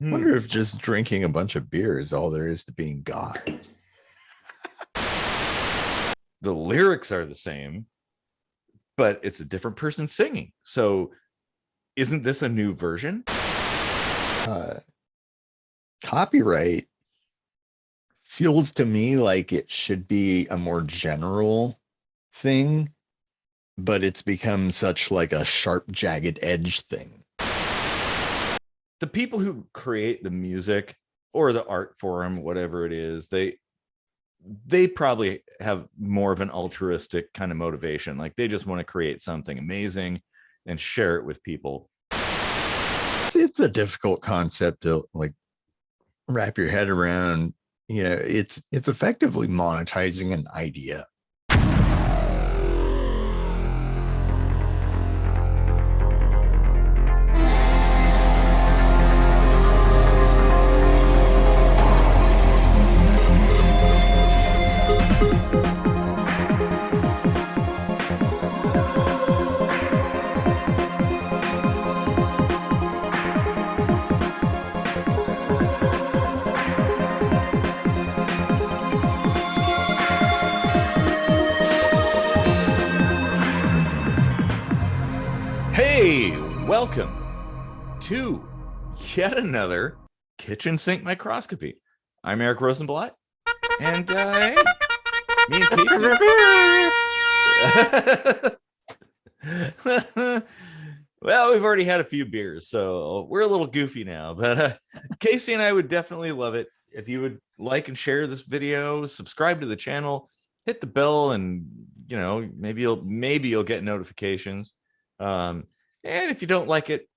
Wonder if just drinking a bunch of beer is all there is to being God. The lyrics are the same, but it's a different person singing. So isn't this a new version? Copyright feels to me like it should be a more general thing, but it's become such like a sharp, jagged edge thing. The people who create the music or the art form, whatever it is, they probably have more of an altruistic kind of motivation. Like they just want to create something amazing and share it with people. It's a difficult concept to like wrap your head around. You know, it's effectively monetizing an idea. Welcome to yet another kitchen sink microscopy. I'm Eric Rosenblatt, and hey, me and Casey. Well, we've already had a few beers, so we're a little goofy now. But Casey and I would definitely love it if you would like and share this video, subscribe to the channel, hit the bell, and maybe you'll get notifications. And if you don't like it,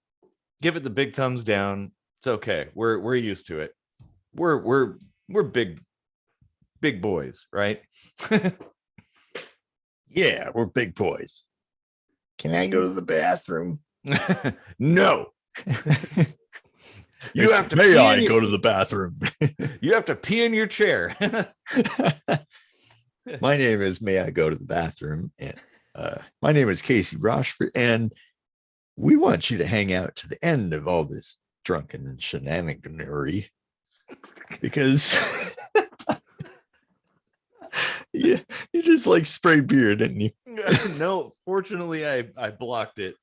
give it the big thumbs down. It's okay. We're used to it. We're big boys, right? Yeah, we're big boys. Can I go to the bathroom? No. You have to pee. I go to the bathroom. You have to pee in your chair. My name is May I Go to the Bathroom? And my name is Casey Rochford, and we want you to hang out to the end of all this drunken shenaniganery, because you just like sprayed beer, didn't you? No, fortunately, I blocked it.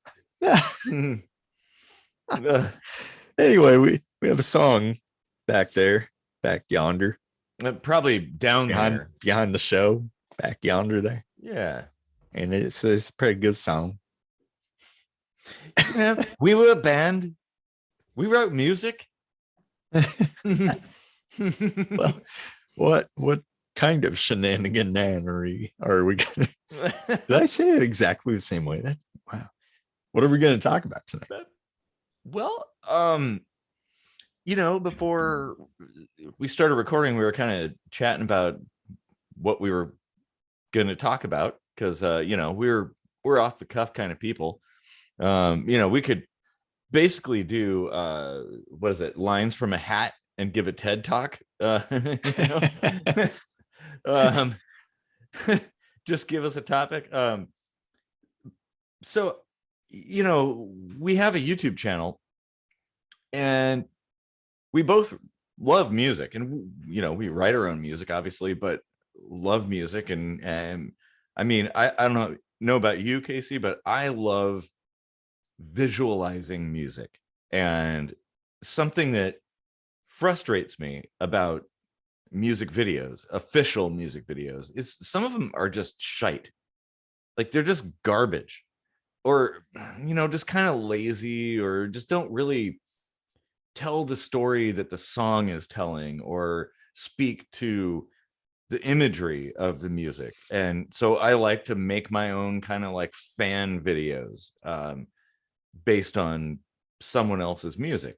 Anyway, we have a song back yonder, probably down behind the show, back yonder there. Yeah, and it's a pretty good song. Yeah, we were a band. We wrote music. Well, what kind of shenaniganery are we gonna? Did I say it exactly the same way? Wow. What are we going to talk about tonight? Well, before we started recording, we were kind of chatting about what we were going to talk about, because we're off the cuff kind of people. We could basically do what is it, lines from a hat and give a TED talk. Just give us a topic. So we have a YouTube channel, and we both love music, and we write our own music, obviously, but love music. And I mean, I don't know about you, Casey, but I love visualizing music. And something that frustrates me about music videos, official music videos, is some of them are just shite. Like they're just garbage, or just kind of lazy, or just don't really tell the story that the song is telling, or speak to the imagery of the music. And so I like to make my own kind of like fan videos based on someone else's music.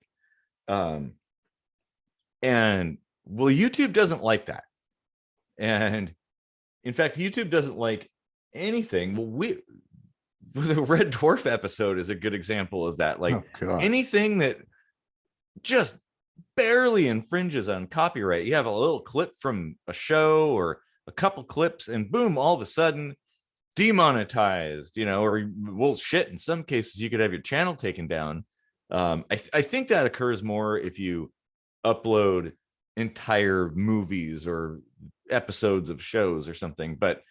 And well, YouTube doesn't like that. And in fact, YouTube doesn't like anything. Well, the Red Dwarf episode is a good example of that. Like anything that just barely infringes on copyright. You have a little clip from a show or a couple clips, and boom, all of a sudden demonetized, or well, shit, in some cases you could have your channel taken down I think that occurs more if you upload entire movies or episodes of shows or something, but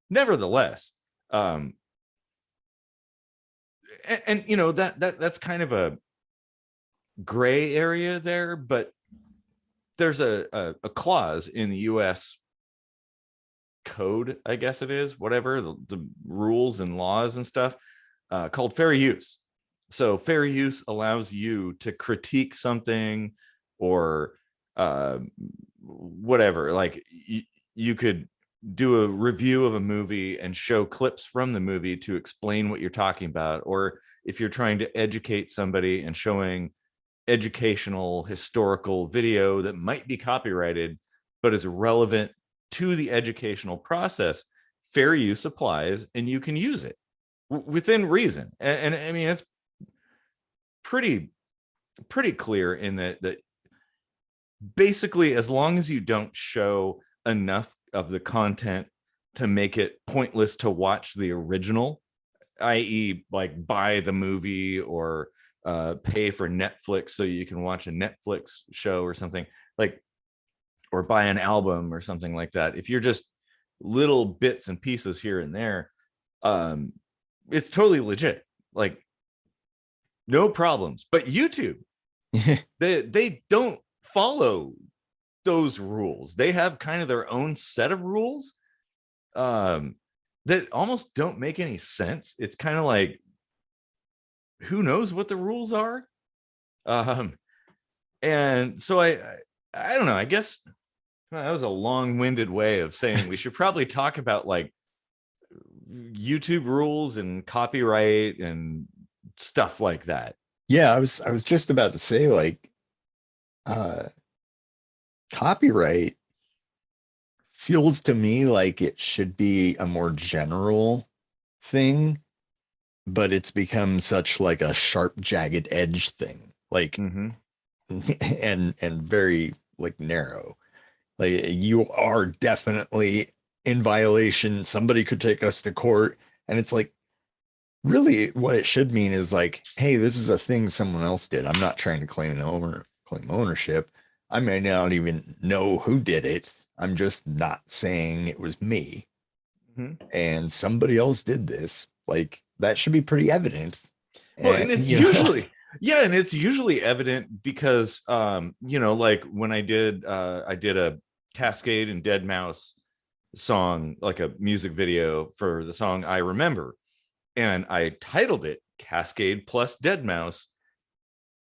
nevertheless, and you know, that's kind of a gray area there, but there's a clause in the US code, I guess it is, whatever the rules and laws and stuff, called fair use. So fair use allows you to critique something or whatever. Like you could do a review of a movie and show clips from the movie to explain what you're talking about. Or if you're trying to educate somebody and showing educational historical video that might be copyrighted, but is relevant to the educational process, fair use applies and you can use it within reason. And I mean, it's pretty clear in that basically, as long as you don't show enough of the content to make it pointless to watch the original, i.e. like buy the movie or pay for Netflix so you can watch a Netflix show or something, like, or buy an album or something like that. If you're just little bits and pieces here and there, it's totally legit, like no problems. But YouTube, they don't follow those rules. They have kind of their own set of rules that almost don't make any sense. It's kind of like, who knows what the rules are? And so I don't know, I guess that was a long-winded way of saying we should probably talk about like YouTube rules and copyright and stuff like that. Yeah, I was just about to say, like, copyright feels to me like it should be a more general thing, but it's become such like a sharp, jagged edge thing, like, and very like narrow. Like, you are definitely in violation. Somebody could take us to court, and it's like, really what it should mean is like, hey, this is a thing someone else did. I'm not trying to claim ownership. I may not even know who did it. I'm just not saying it was me. And somebody else did this. Like, that should be pretty evident. Well, and it's usually yeah, and it's usually evident because you know, like when I did a Cascade and Dead Mouse song, like a music video for the song I Remember, and I titled it Cascade plus Dead Mouse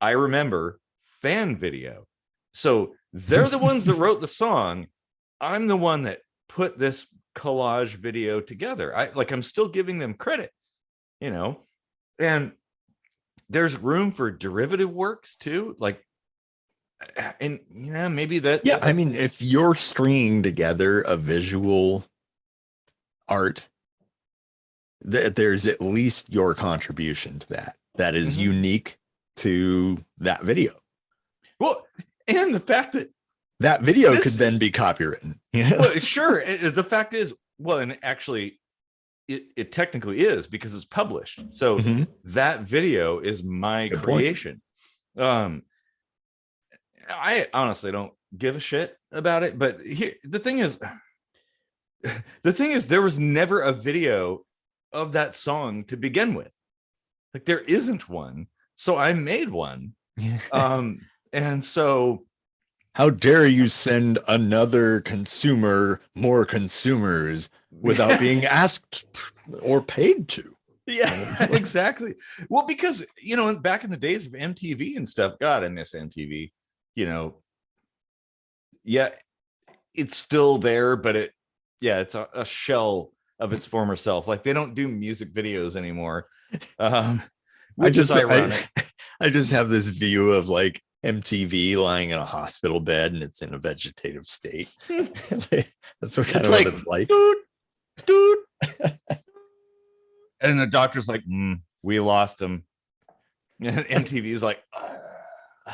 I Remember fan video. So they're the ones that wrote the song. I'm the one that put this collage video together. I'm still giving them credit, you know. And there's room for derivative works too, like, and you know, maybe that. Yeah, I mean, if you're stringing together a visual art, there's at least your contribution to that is unique to that video. Well, and the fact that video could then be copywritten. Well, sure. The fact is, well, and actually it technically is, because it's published. So that video is my creation. I honestly don't give a shit about it, but here, the thing is there was never a video of that song to begin with. Like, there isn't one. So I made one. And so how dare you send another consumer more consumers without being asked or paid to? Yeah, exactly. Well, because, you know, back in the days of MTV and stuff, God, I miss MTV, you know. Yeah, it's still there, but it's a shell of its former self. Like, they don't do music videos anymore. Which is ironic. I just have this view of like MTV lying in a hospital bed and it's in a vegetative state. That's what kind of what it's like. Dude. And the doctor's like, we lost him. And MTV is like,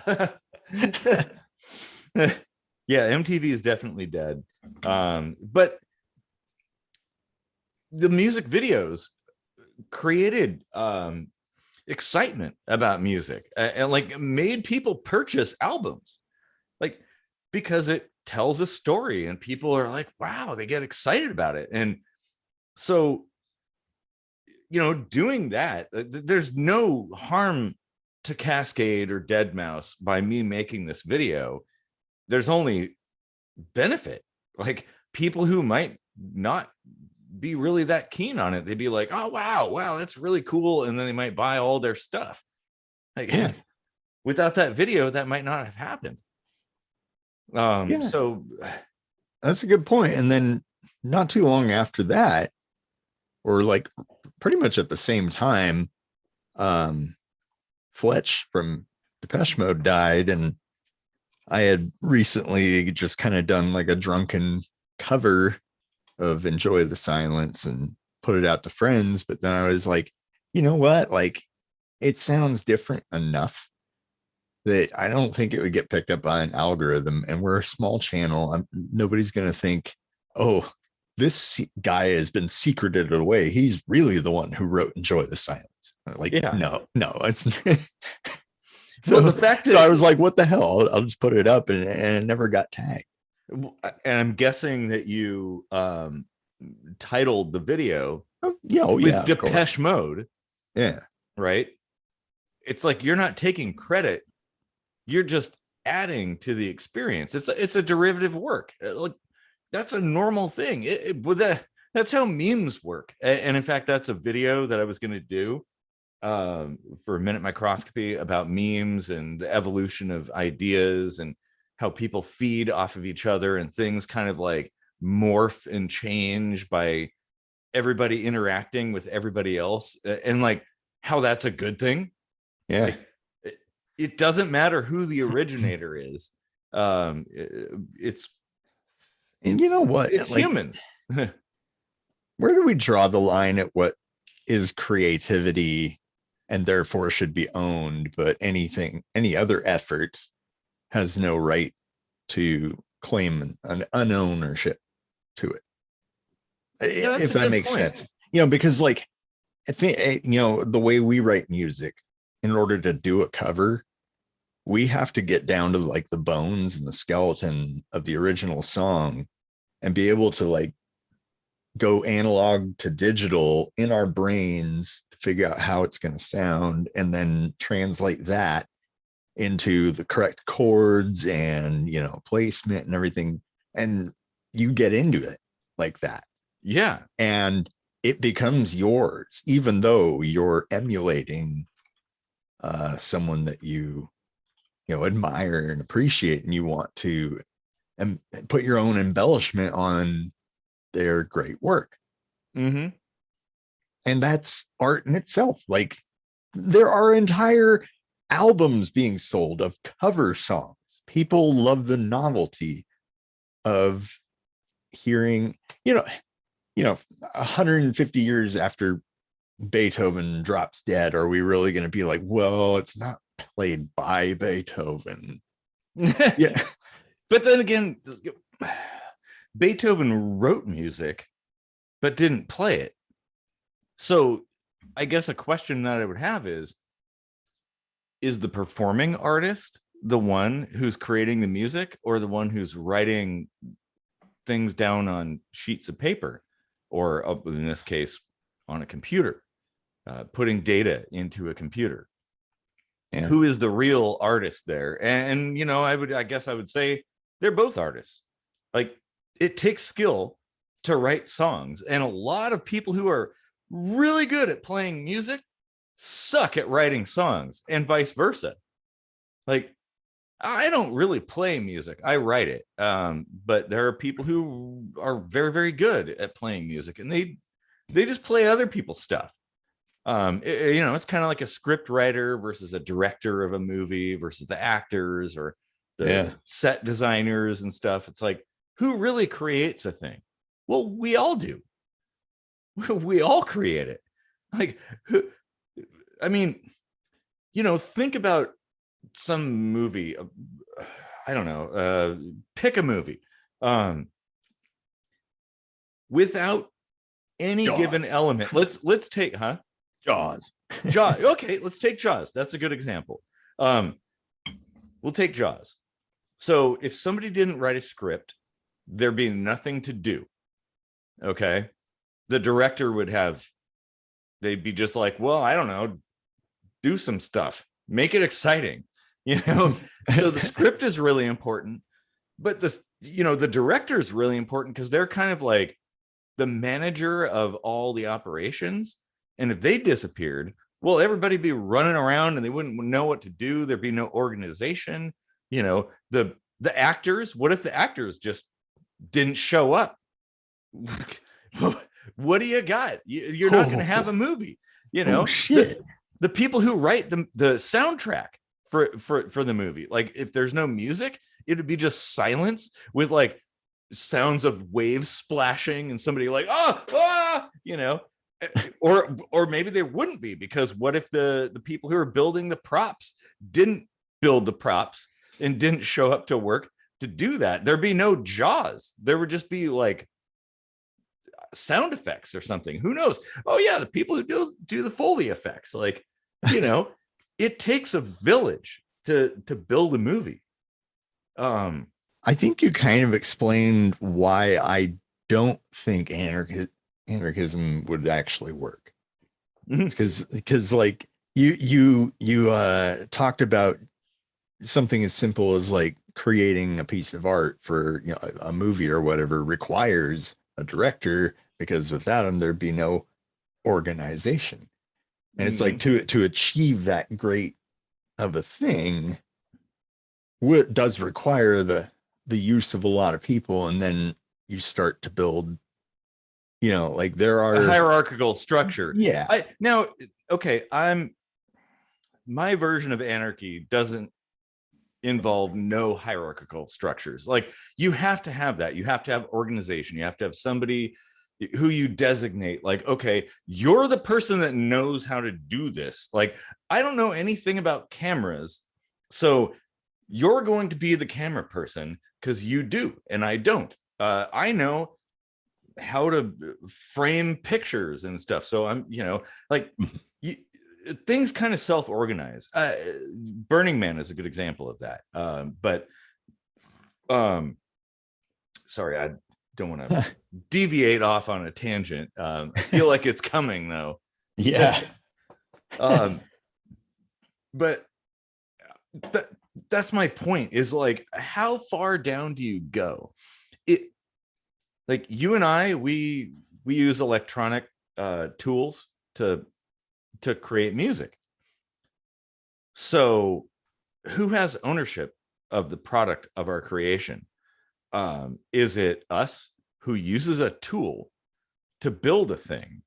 yeah, MTV is definitely dead. But the music videos created excitement about music, and like made people purchase albums, like because it tells a story and people are like, wow, they get excited about it. And so, doing that, there's no harm to Cascade or Dead Mouse by me making this video. There's only benefit. Like, people who might not be really that keen on it, they'd be like, oh wow, that's really cool, and then they might buy all their stuff. Like, Yeah. without that video, that might not have happened. Yeah. So That's a good point. And then not too long after that, or like pretty much at the same time, Fletch from Depeche Mode died, and I had recently just kind of done like a drunken cover of Enjoy the Silence and put it out to friends. But then I was like, you know what? Like, it sounds different enough that I don't think it would get picked up by an algorithm. And we're a small channel. Nobody's going to think, oh, this guy has been secreted away. He's really the one who wrote Enjoy the Silence. Like, yeah. no, it's So the fact that I was like, what the hell? I'll just put it up, and it never got tagged. And I'm guessing that you titled the video with Depeche Mode. Yeah. Right. It's like, you're not taking credit. You're just adding to the experience. It's a derivative work. Like, that's a normal thing. That's how memes work. And in fact, that's a video that I was going to do for a Minute Microscopy about memes and the evolution of ideas and how people feed off of each other, and things kind of like morph and change by everybody interacting with everybody else, and like how that's a good thing. Yeah. Like, it doesn't matter who the originator is. It's And you know what? It's like, humans. Where do we draw the line at what is creativity and therefore should be owned, but any other effort has no right to claim an unownership to it? Yeah, if that makes sense. Because like, I think, the way we write music, in order to do a cover, we have to get down to like the bones and the skeleton of the original song and be able to like go analog to digital in our brains to figure out how it's going to sound, and then translate that into the correct chords and, placement and everything. And you get into it like that. Yeah. And it becomes yours, even though you're emulating someone that you admire and appreciate, and you want to put your own embellishment on their great work. Mm-hmm. And that's art in itself. Like, there are entire albums being sold of cover songs. People love the novelty of hearing, 150 years after Beethoven drops dead, are we really going to be like, well, it's not played by Beethoven? Yeah. But then again, Beethoven wrote music but didn't play it. So I guess a question that I would have is the performing artist the one who's creating the music, or the one who's writing things down on sheets of paper, or in this case on a computer, putting data into a computer? Yeah. Who is the real artist there? And I guess I would say they're both artists. Like, it takes skill to write songs, and a lot of people who are really good at playing music suck at writing songs, and vice versa. Like, I don't really play music, I write it, but there are people who are very, very good at playing music, and they just play other people's stuff. It's kind of like a script writer versus a director of a movie versus the actors or the set designers and stuff. It's like, who really creates a thing? Well, we all do. We all create it. Like, think about some movie. I don't know. Pick a movie. Without any given element. Let's take, Jaws. Jaws. Okay, let's take Jaws. That's a good example. We'll take Jaws. So if somebody didn't write a script, there'd be nothing to do. Okay. The director would have, they'd be just like, well, I don't know, do some stuff, make it exciting, So the script is really important, but the director is really important because they're kind of like the manager of all the operations. And if they disappeared, well, everybody'd be running around and they wouldn't know what to do. There'd be no organization. The actors, what if the actors just didn't show up? What do you got? You're not going to have a movie. Shit. The people who write the soundtrack for the movie, like if there's no music, it would be just silence with like sounds of waves splashing and somebody like or maybe there wouldn't be, because what if the people who are building the props didn't build the props and didn't show up to work to do that? There'd be no Jaws. There would just be like sound effects or something. Who knows? Oh yeah, the people who do the Foley effects, like it takes a village to build a movie. I think you kind of explained why I don't think anarchism would actually work. Because like you talked about something as simple as like creating a piece of art for a movie or whatever requires a director, because without him there'd be no organization. And it's like to achieve that great of a thing does require the use of a lot of people, and then you start to build like there are a hierarchical structure. Yeah. My version of anarchy doesn't involve no hierarchical structures. Like you have to have that. You have to have organization. You have to have somebody who you designate, like, okay, you're the person that knows how to do this. Like, I don't know anything about cameras, so you're going to be the camera person because you do and I don't. I know how to frame pictures and stuff, so I'm things kind of self-organize. Burning Man is a good example of that. Sorry, I don't want to deviate off on a tangent. I feel like it's coming though. Yeah. But that's my point, is like, how far down do you go? Like you and I, we use electronic tools to create music. So who has ownership of the product of our creation? Is it us who uses a tool to build a thing,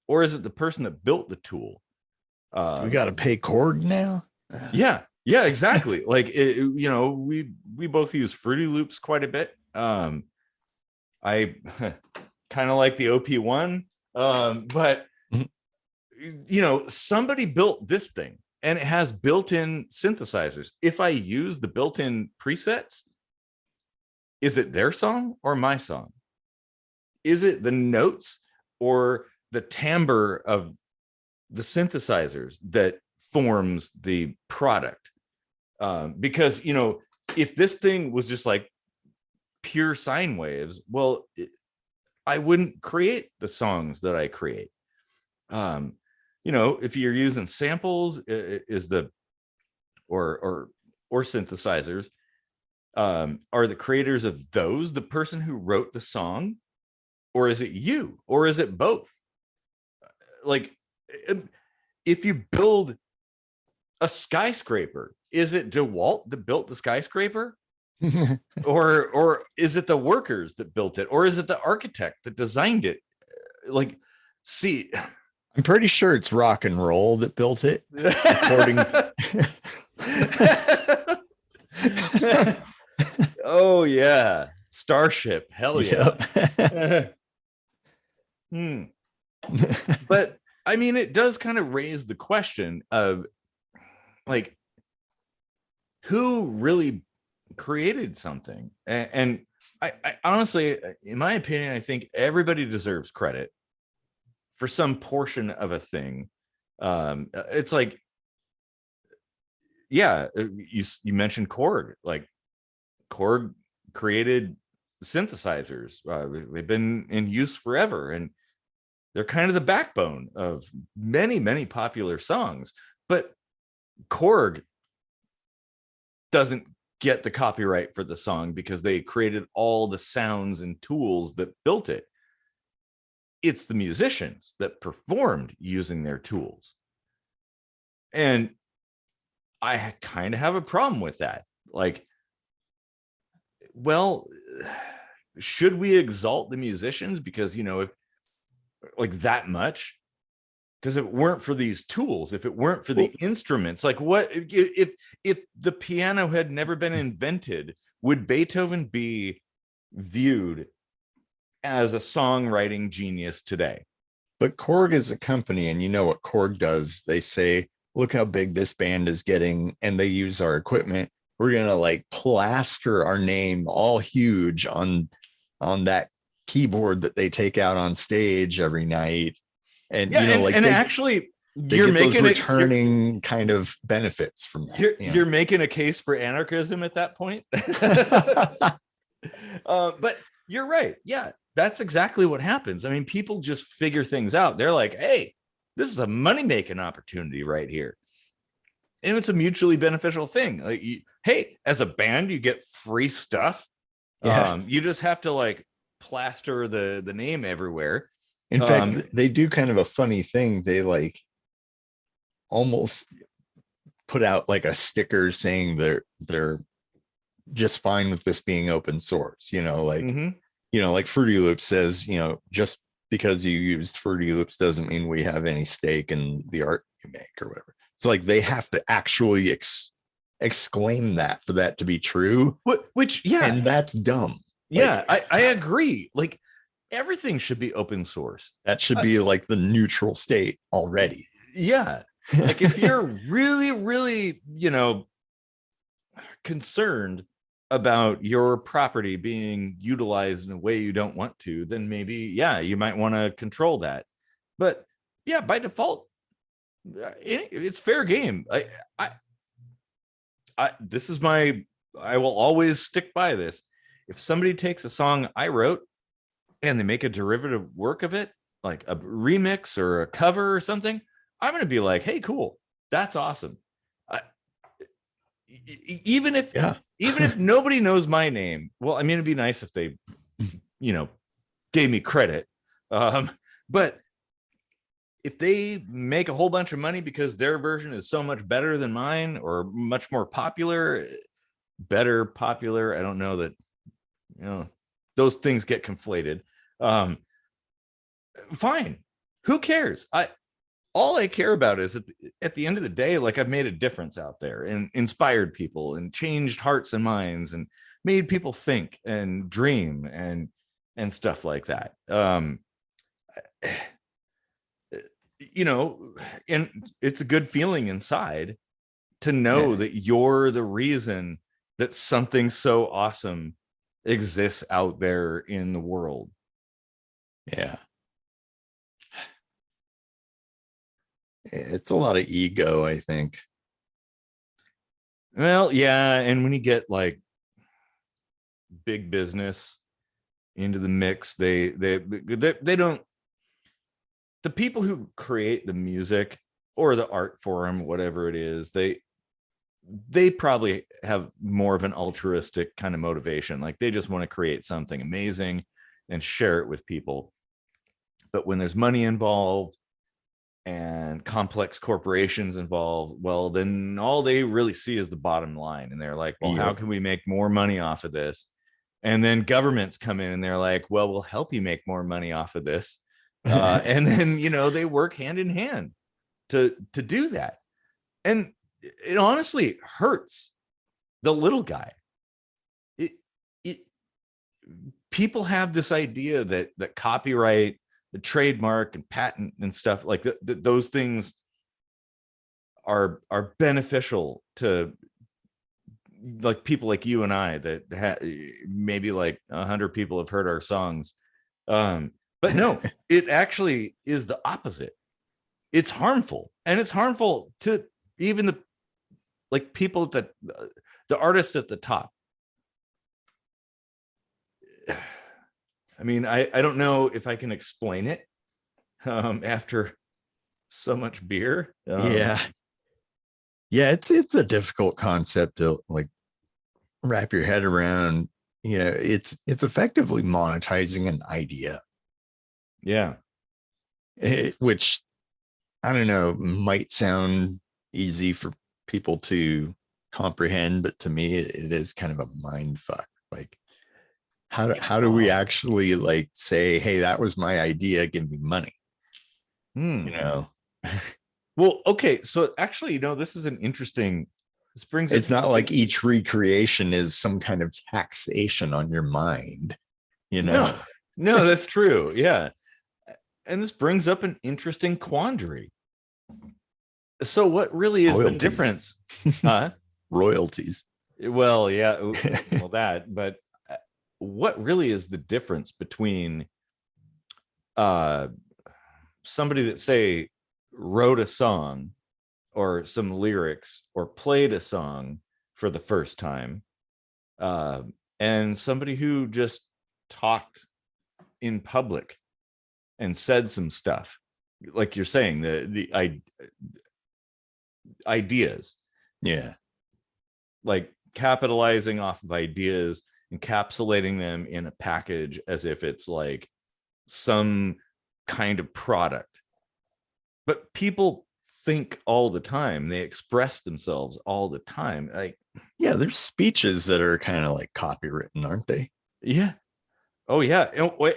or is it the person that built the tool? We got to pay Korg now. Yeah, exactly. Like we both use Fruity Loops quite a bit. I kind of like the OP1, but somebody built this thing and it has built-in synthesizers. If I use the built-in presets, is it their song or my song? Is it the notes or the timbre of the synthesizers that forms the product? Because if this thing was just like pure sine waves, well, I wouldn't create the songs that I create. If you're using samples, or synthesizers, are the creators of those the person who wrote the song, or is it you, or is it both? Like, if you build a skyscraper, is it DeWalt that built the skyscraper? or is it the workers that built it, or is it the architect that designed it? Like, see, I'm pretty sure it's rock and roll that built it, according Oh yeah, Starship, hell yeah. But I mean, it does kind of raise the question of like, who really created something? And I honestly, in my opinion, I think everybody deserves credit for some portion of a thing. It's like, yeah, you mentioned Korg. Like Korg created synthesizers. They've been in use forever, and they're kind of the backbone of many popular songs. But Korg doesn't get the copyright for the song because they created all the sounds and tools that built it. It's the musicians that performed using their tools. And I kind of have a problem with that. Like, well, should we exalt the musicians because, if like that much? Because if it weren't for these tools, if it weren't for the instruments, like what if the piano had never been invented, would Beethoven be viewed as a songwriting genius today? But Korg is a company, and you know what Korg does? They say, look how big this band is getting, and they use our equipment. We're gonna like plaster our name all huge on that keyboard that they take out on stage every night. And yeah, like and actually they you're get making those returning kind of benefits from that. You're making a case for anarchism at that point. But you're right. Yeah, that's exactly what happens. I mean, people just figure things out. They're like, hey, this is a money-making opportunity right here. And it's a mutually beneficial thing. Like, hey, as a band, you get free stuff. Yeah. You just have to like plaster the name everywhere. In fact, they do kind of a funny thing. They like almost put out like a sticker saying they're just fine with this being open source, like Fruity Loops says, just because you used Fruity Loops doesn't mean we have any stake in the art you make or whatever. It's like they have to actually exclaim that for that to be true. Which, yeah. And that's dumb. Yeah, I agree. Like, everything should be open source. That should be like the neutral state already. Yeah. Like if you're really, concerned about your property being utilized in a way you don't want to, then maybe, yeah, you might want to control that. But yeah, by default, it's fair game. I will always stick by this. If somebody takes a song I wrote and they make a derivative work of it, like a remix or a cover or something, I'm going to be like, hey, cool. That's awesome. Even if nobody knows my name, well, I mean, it'd be nice if they, gave me credit. But if they make a whole bunch of money because their version is so much better than mine or much more popular, I don't know that, those things get conflated. Fine. Who cares? All I care about is at the end of the day, like, I've made a difference out there and inspired people and changed hearts and minds and made people think and dream and stuff like that. And it's a good feeling inside to know that you're the reason that something so awesome exists out there in the world. Yeah. It's a lot of ego, I think. Well, yeah, and when you get like big business into the mix, they don't. The people who create the music or the art form, whatever it is, they probably have more of an altruistic kind of motivation. Like, they just want to create something amazing and share it with people. But when there's money involved and complex corporations involved, well, then all they really see is the bottom line. And they're like, well, how can we make more money off of this? And then governments come in and they're like, well, we'll help you make more money off of this. And then, they work hand in hand to do that. And it honestly hurts the little guy. People have this idea that copyright, the trademark and patent and stuff like those things are beneficial to like people like you and I that maybe like 100 people have heard our songs. But no, it actually is the opposite. it's harmful, and it's harmful to even the like people that the artists at the top. I mean, I don't know if I can explain it after so much beer. Yeah. It's a difficult concept to like wrap your head around. You know, it's effectively monetizing an idea, Yeah. which I don't know, might sound easy for people to comprehend, but to me, it is kind of a mind fuck. Like, how do we actually like say, hey, that was my idea, give me money? You know, well, okay, so actually, this is an interesting. This brings it's not like each recreation is some kind of taxation on your mind. You know, no, that's true. Yeah, and this brings up an interesting quandary. So, what really is Royalties. the difference? Huh? Royalties. Well, yeah, well, that, but what really is the difference between somebody that, say, wrote a song or some lyrics or played a song for the first time, and somebody who just talked in public and said some stuff, like you're saying, the ideas, Yeah, like capitalizing off of ideas, encapsulating them in a package as if it's like some kind of product. But people think all the time, they express themselves all the time. Like, yeah, there's speeches that are kind of like copywritten, aren't they? yeah. Oh yeah.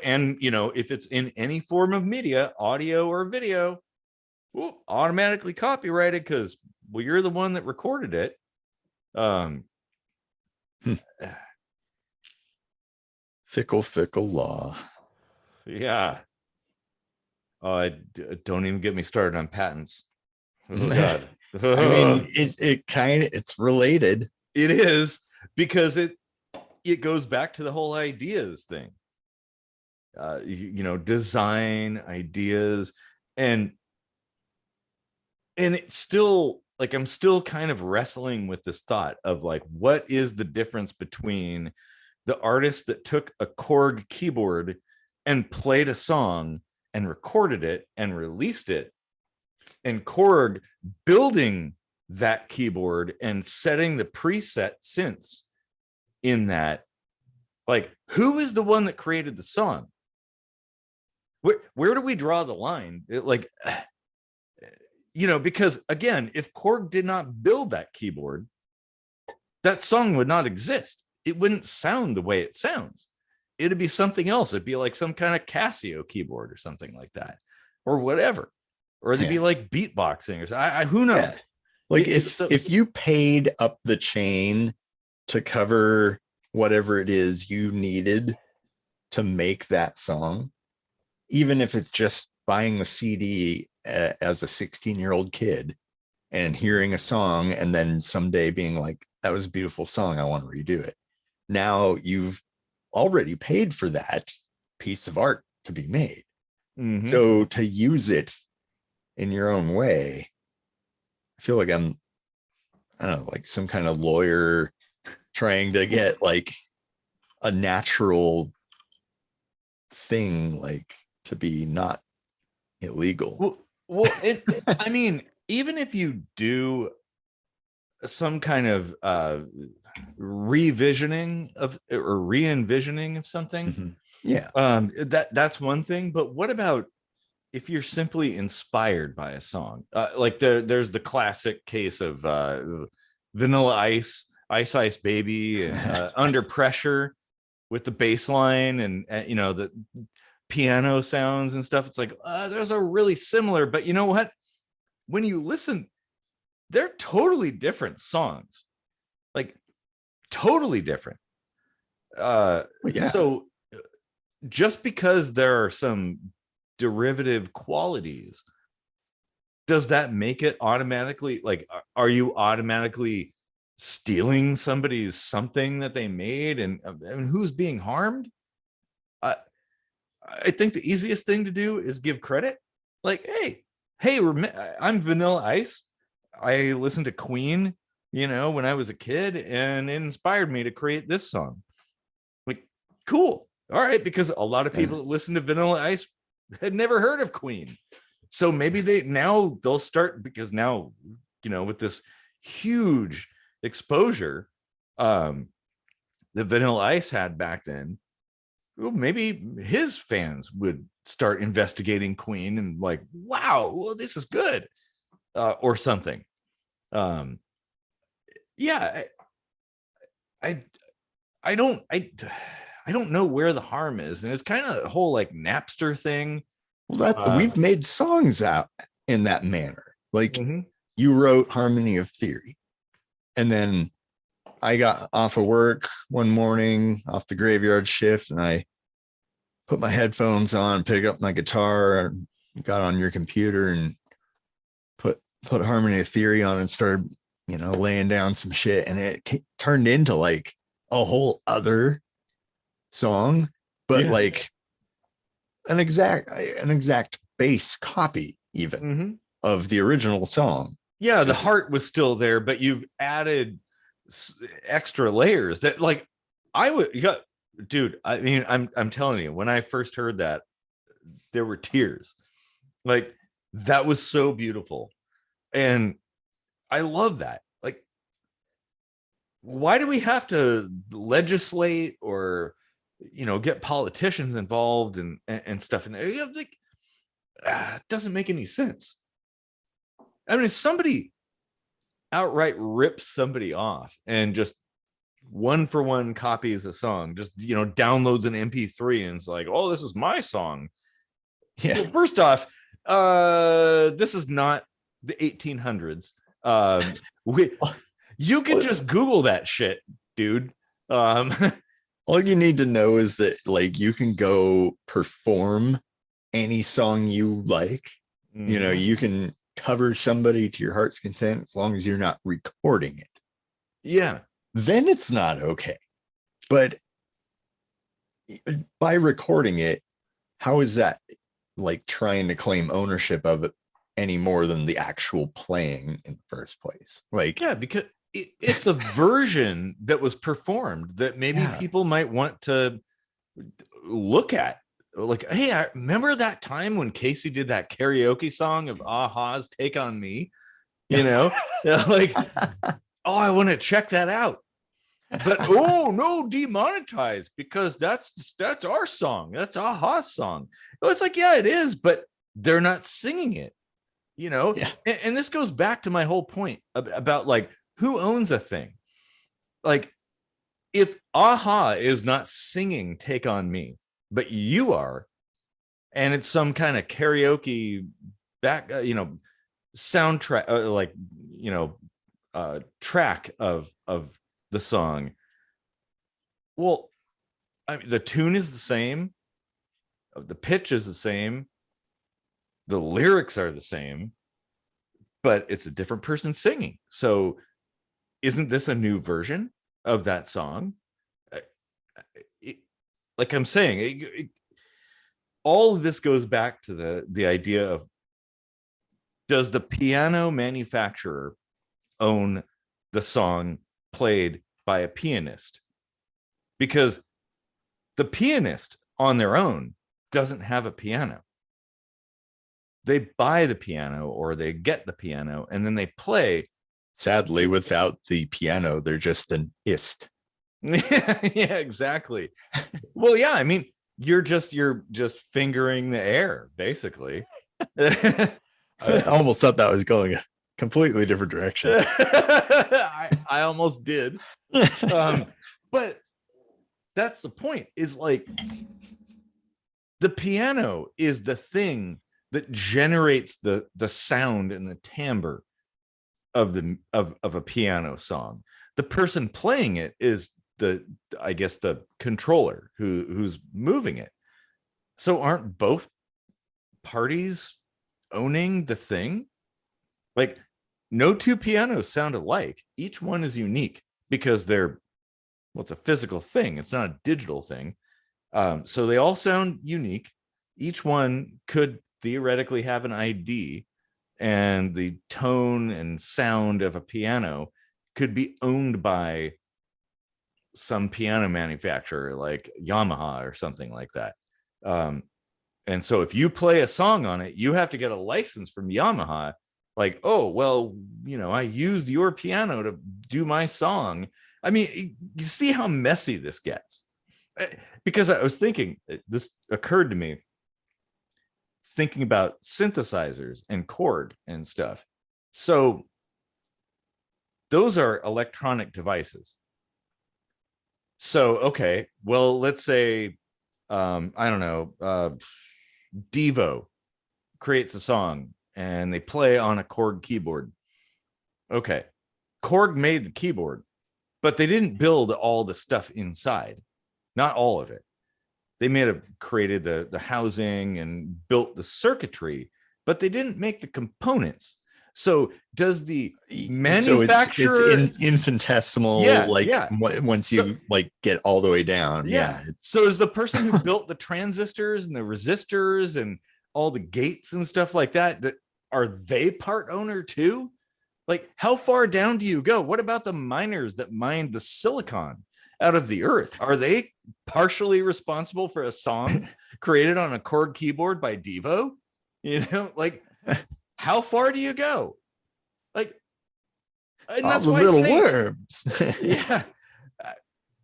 And if it's in any form of media, audio or video, automatically copyrighted because, well, you're the one that recorded it. Fickle law. Yeah. Don't even get me started on patents. Oh God. I mean, it's related. It is, because it goes back to the whole ideas thing. Design ideas, and it's still like, I'm still kind of wrestling with this thought of like, what is the difference between the artist that took a Korg keyboard and played a song and recorded it and released it, and Korg building that keyboard and setting the preset synths in that? Like, who is the one that created the song? Where do we draw the line? Because again, if Korg did not build that keyboard, that song would not exist. It wouldn't sound the way it sounds. It'd be something else. It'd be like some kind of Casio keyboard or something like that, or whatever. Or they'd be like beatboxing or something. Who knows? Yeah. Like if you paid up the chain to cover whatever it is you needed to make that song, even if it's just buying the CD as a 16-year-old kid and hearing a song and then someday being like, that was a beautiful song, I want to redo it. Now you've already paid for that piece of art to be made. Mm-hmm. So to use it in your own way, I feel like I don't know, like some kind of lawyer trying to get like a natural thing, like to be not illegal. Well, I mean, even if you do some kind of revisioning of or re-envisioning of something, mm-hmm. Yeah, that's one thing. But what about if you're simply inspired by a song? Like there's the classic case of Vanilla Ice, Ice Baby, and Under Pressure, with the bass line and the piano sounds and stuff. It's like, those are really similar, but you know what? When you listen, they're totally different songs, like totally different. Yeah. So just because there are some derivative qualities, does that make it automatically, like, are you automatically stealing somebody's something that they made, and who's being harmed? I think the easiest thing to do is give credit. Like, hey, hey, I'm Vanilla Ice. I listened to Queen, when I was a kid, and it inspired me to create this song. Like, cool. All right, because a lot of people that listen to Vanilla Ice had never heard of Queen. So maybe they'll start, because now, with this huge exposure that Vanilla Ice had back then, well, maybe his fans would start investigating Queen and like, wow, well, this is good, or something. Yeah, I don't know where the harm is, and it's kind of a whole like Napster thing. Well, we've made songs out in that manner. Like Mm-hmm. you wrote Harmony of Theory, and then I got off of work one morning off the graveyard shift, and I put my headphones on, pick up my guitar, and got on your computer and put Harmony of Theory on and started, laying down some shit, and it turned into like a whole other song, but like an exact bass copy even of the original song. Yeah, the heart was still there, but you've added extra layers that, like, dude. I mean, I'm telling you, when I first heard that, there were tears. Like, that was so beautiful, and I love that. Like, why do we have to legislate or get politicians involved and stuff in there? Like, it doesn't make any sense. I mean, if somebody outright rips somebody off and just one for one copies a song, just downloads an MP3 and it's like, oh, this is my song. Yeah. Well, first off, this is not the 1800s. You can just Google that shit, dude. All you need to know is that like you can go perform any song you like. You can cover somebody to your heart's content as long as you're not recording it. Yeah. Then it's not okay. But by recording it, how is that like trying to claim ownership of it any more than the actual playing in the first place? Like, yeah, because it's a version that was performed that maybe people might want to look at. Like, hey, I remember that time when Casey did that karaoke song of a-ha's Take on Me, like, oh, I want to check that out. But oh no, demonetized, because that's our song. That's a-ha's song. Oh, it's like, yeah, it is, but they're not singing it, Yeah. and this goes back to my whole point about like, who owns a thing? Like, if a-ha is not singing Take on Me, but you are, and it's some kind of karaoke back, soundtrack, track of the song. Well, I mean, the tune is the same, the pitch is the same, the lyrics are the same, but it's a different person singing. So isn't this a new version of that song? Like I'm saying, all of this goes back to the idea of, does the piano manufacturer own the song played by a pianist? Because the pianist on their own doesn't have a piano. They buy the piano or they get the piano and then they play. Sadly, without the piano, they're just an ist. Yeah, exactly. Well, yeah, I mean, you're just fingering the air, basically. I almost thought that was going a completely different direction. I almost did. But that's the point, is like, the piano is the thing that generates the sound and the timbre of a piano song. The person playing it is the controller who's moving it. So aren't both parties owning the thing? Like, no two pianos sound alike. Each one is unique because it's a physical thing. It's not a digital thing. So they all sound unique. Each one could theoretically have an ID, and the tone and sound of a piano could be owned by some piano manufacturer like Yamaha or something like that. And so if you play a song on it, you have to get a license from Yamaha. Like, oh, well, I used your piano to do my song. I mean, you see how messy this gets. Because I was thinking, this occurred to me, thinking about synthesizers and Korg and stuff. So those are electronic devices. So, okay, well, let's say, I don't know, Devo creates a song and they play on a Korg keyboard. Okay, Korg made the keyboard, but they didn't build all the stuff inside, not all of it. They may have created the housing and built the circuitry, but they didn't make the components. So does the manufacturer? So it's infinitesimal. Once you get all the way down. So is the person who built the transistors and the resistors and all the gates and stuff like that, are they part owner too? Like, how far down do you go? What about the miners that mined the silicon out of the earth? Are they partially responsible for a song created on a Korg keyboard by Devo? How far do you go? And that's the little worms. Yeah.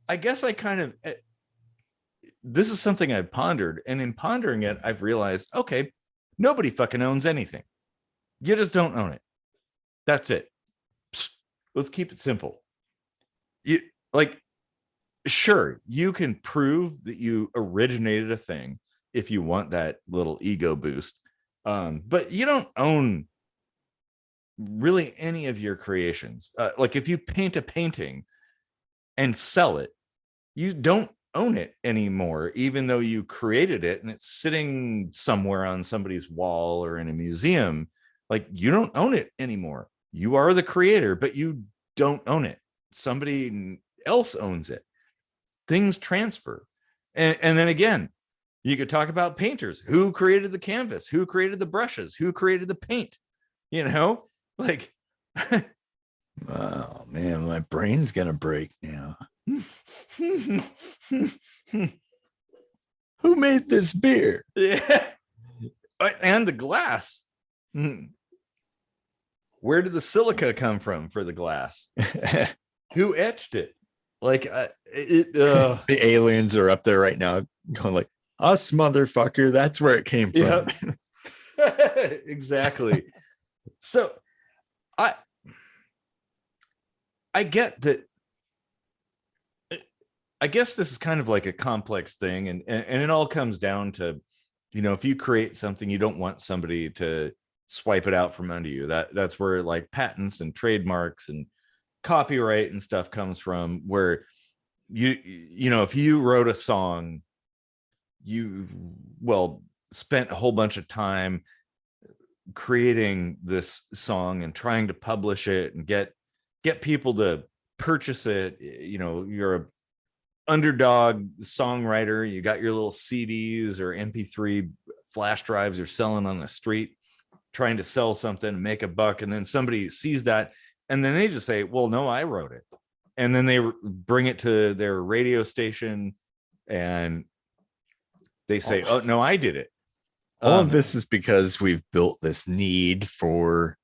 I guess this is something I've pondered, and in pondering it, I've realized, okay, nobody fucking owns anything. You just don't own it. That's it. Let's keep it simple. Sure, you can prove that you originated a thing if you want that little ego boost. But you don't own really any of your creations. If you paint a painting and sell it, you don't own it anymore, even though you created it and it's sitting somewhere on somebody's wall or in a museum. You don't own it anymore. You are the creator, but you don't own it. Somebody else owns it. Things transfer. And then again, you could talk about painters. Who created the canvas? Who created the brushes? Who created the paint? Oh man, my brain's gonna break now. Who made this beer? Yeah. And the glass. Where did the silica come from for the glass? Who etched it? The aliens are up there right now going us, motherfucker. That's where it came from. Yep. Exactly. So I get that. I guess this is kind of like a complex thing, and it all comes down to, if you create something, you don't want somebody to swipe it out from under you. That's where patents and trademarks and copyright and stuff comes from, where if you wrote a song, you spent a whole bunch of time creating this song and trying to publish it and get people to purchase it. You're a underdog songwriter, you got your little CDs or MP3 flash drives you're selling on the street, trying to sell something, make a buck, and then somebody sees that and then they just say, well, no, I wrote it. And then they bring it to their radio station and they say, oh no, I did it. All of this is because we've built this need for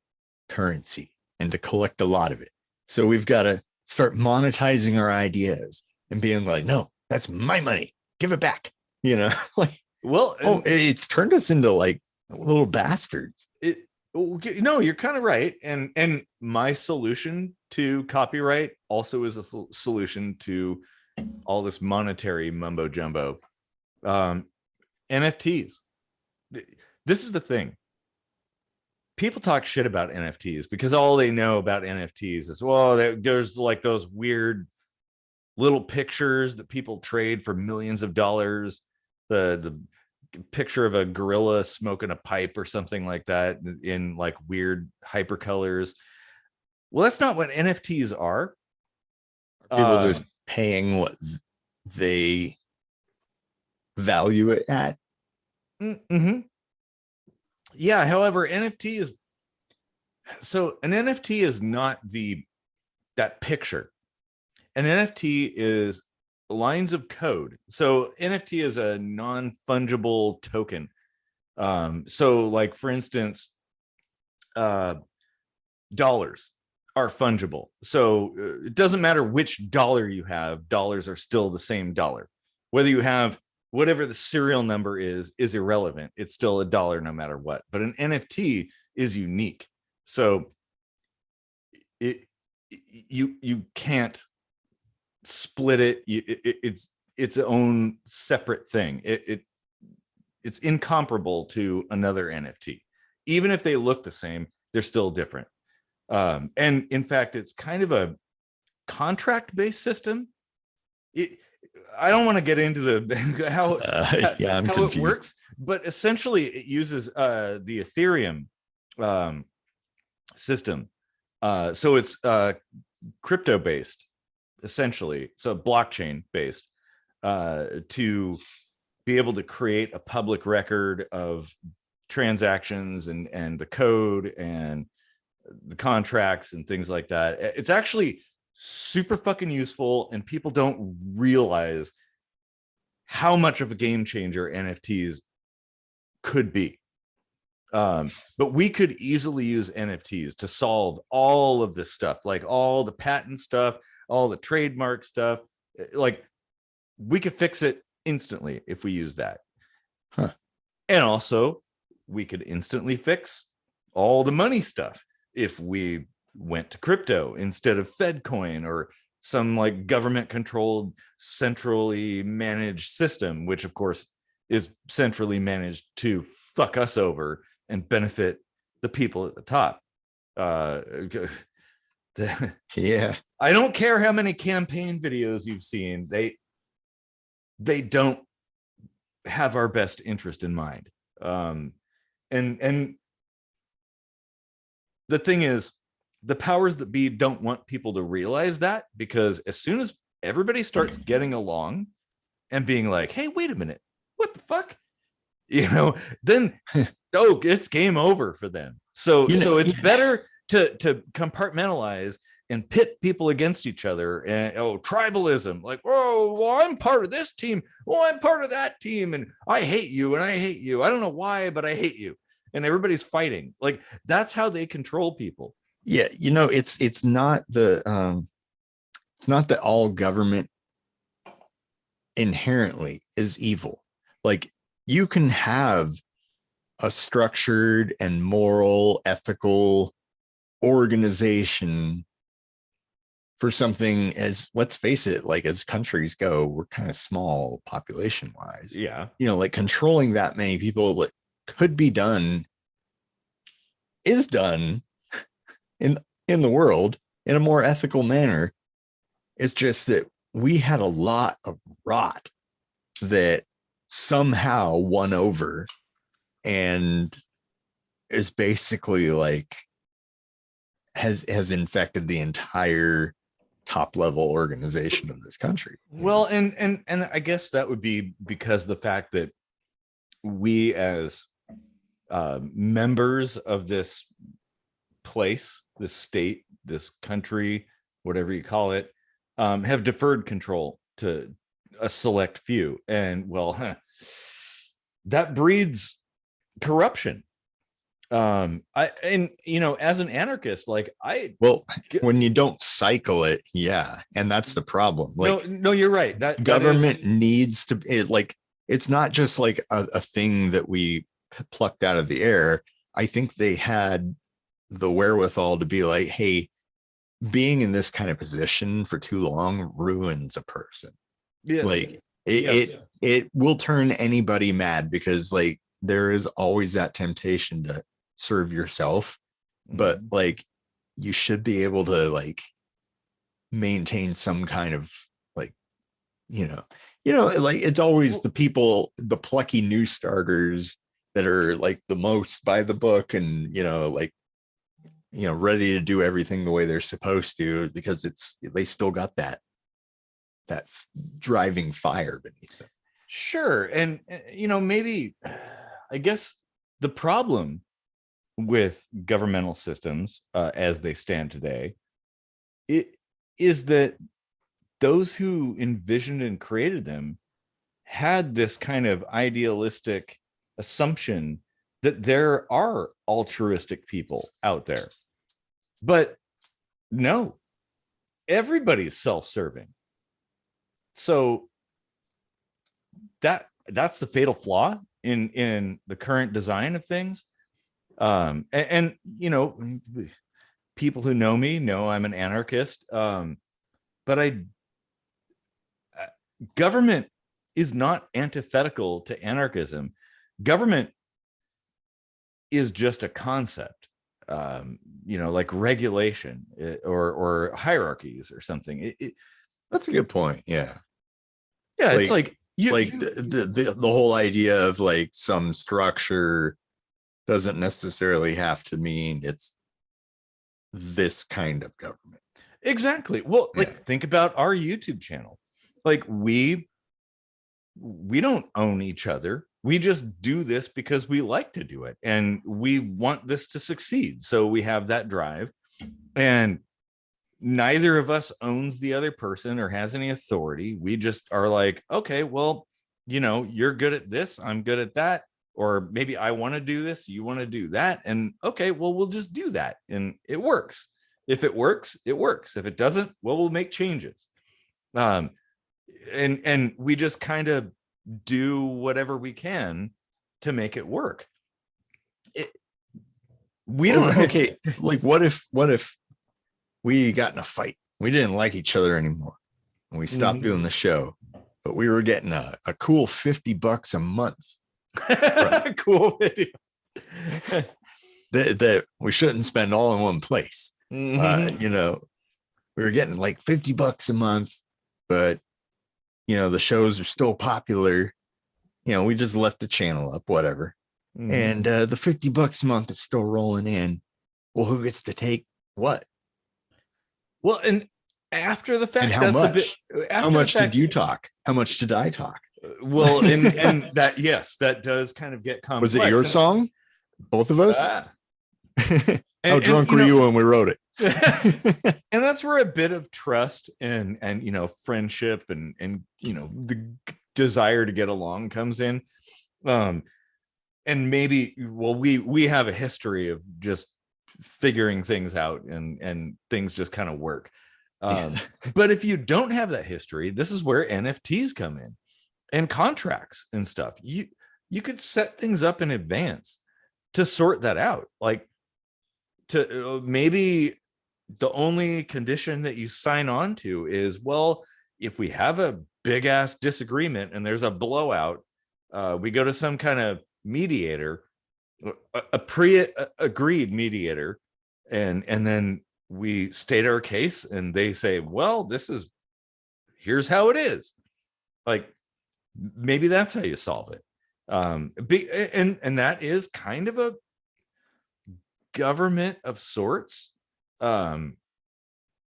currency and to collect a lot of it. So we've got to start monetizing our ideas and being like, no, that's my money. Give it back. It's turned us into little bastards. No, you're kind of right. And my solution to copyright also is a solution to all this monetary mumbo jumbo. NFTs. This is the thing. People talk shit about NFTs because all they know about NFTs is, there's those weird little pictures that people trade for millions of dollars. The picture of a gorilla smoking a pipe or something like that in weird hypercolors. Well, that's not what NFTs are. People just paying what they value it at. Mm-hmm. Yeah. However, NFTs So an NFT is not that picture. An NFT is lines of code. So NFT is a non-fungible token. So like for instance, dollars are fungible. So it doesn't matter which dollar you have, dollars are still the same dollar. Whether you have whatever the serial number is irrelevant. It's still a dollar no matter what. But an NFT is unique. So you can't split it. It's its own separate thing. It's incomparable to another NFT. Even if they look the same, they're still different. And in fact, it's kind of a contract-based system. I don't want to get into the how it works, but essentially it uses the Ethereum system. So it's crypto-based, essentially, so blockchain-based, to be able to create a public record of transactions and the code and the contracts and things like that. It's actually super fucking useful, and people don't realize how much of a game changer NFTs could be. But we could easily use NFTs to solve all of this stuff, like all the patent stuff, all the trademark stuff. Like we could fix it instantly if we use that. Huh. And also we could instantly fix all the money stuff if we went to crypto instead of FedCoin or some like government controlled, centrally managed system, which of course is centrally managed to fuck us over and benefit the people at the top. Yeah. I don't care how many campaign videos you've seen. They don't have our best interest in mind. And the thing is, the powers that be don't want people to realize that, because as soon as everybody starts getting along and being like, hey, wait a minute, what the fuck? Then it's game over for them. So it's better to compartmentalize and pit people against each other, and tribalism, like, oh, well, I'm part of this team, well, I'm part of that team, and I hate you and I hate you, I don't know why, but I hate you, and everybody's fighting. Like that's how they control people. Yeah, it's not the it's not that all government inherently is evil. Like you can have a structured and moral, ethical organization for something as, let's face it, like as countries go, we're kind of small population wise. Yeah. Like controlling that many people that could be done is done in the world in a more ethical manner. It's just that we had a lot of rot that somehow won over and is basically like has infected the entire top level organization of this country. Well, and I guess that would be because the fact that we as members of this place, this state, this country, whatever you call it, have deferred control to a select few, and well, that breeds corruption. As an anarchist, like when you don't cycle it, yeah, and that's the problem. Like, no, you're right. That government needs to it's not just like a thing that we plucked out of the air. I think they had the wherewithal to be like, hey, being in this kind of position for too long ruins a person. Yes. Like it will turn anybody mad, because like there is always that temptation to serve yourself, but like you should be able to like maintain some kind of like like it's always the people, the plucky new starters that are like the most by the book and ready to do everything the way they're supposed to, because they still got that driving fire beneath them. Sure. And maybe I guess the problem with governmental systems as they stand today, it is that those who envisioned and created them had this kind of idealistic assumption that there are altruistic people out there. But no, everybody's self-serving. So that's the fatal flaw in the current design of things. And you know, people who know me know I'm an anarchist. But government is not antithetical to anarchism. Government is just a concept, you know, like regulation or hierarchies or something. That's a good point. Yeah. Yeah, it's like the whole idea of like some structure doesn't necessarily have to mean it's this kind of government. Exactly. Well, like think about our YouTube channel. Like we don't own each other. We just do this because we like to do it and we want this to succeed. So we have that drive, and neither of us owns the other person or has any authority. We just are like, okay, well, you know, you're good at this, I'm good at that. Or maybe I want to do this, you want to do that. And okay, well, we'll just do that. And it works. If it works, it works. If it doesn't, well, we'll make changes. And we just kind of do whatever we can to make it work. We don't. Okay, like what if we got in a fight? We didn't like each other anymore, and we stopped doing the show, but we were getting a cool $50 a month. Cool video. that we shouldn't spend all in one place. You know, we were getting like $50 a month, but you know, the shows are still popular. You know, we just left the channel up, whatever. And the $50 a month is still rolling in. Well, who gets to take what? Well, and after the fact, and how much? How much did you talk? How much did I talk? Well, and that, yes, that does kind of get complex. Was it your song? Both of us? How drunk were you when we wrote it? And that's where a bit of trust and you know, friendship and you know, the desire to get along comes in. And maybe, well, we have a history of just figuring things out and things just kind of work. But if you don't have that history, this is where NFTs come in and contracts and stuff. You could set things up in advance to sort that out. Like to maybe the only condition that you sign on to is, well, if we have a big ass disagreement and there's a blowout, we go to some kind of mediator, a pre-agreed mediator, and then we state our case and they say, well, here's how it is. Like maybe that's how you solve it. And that is kind of a government of sorts. You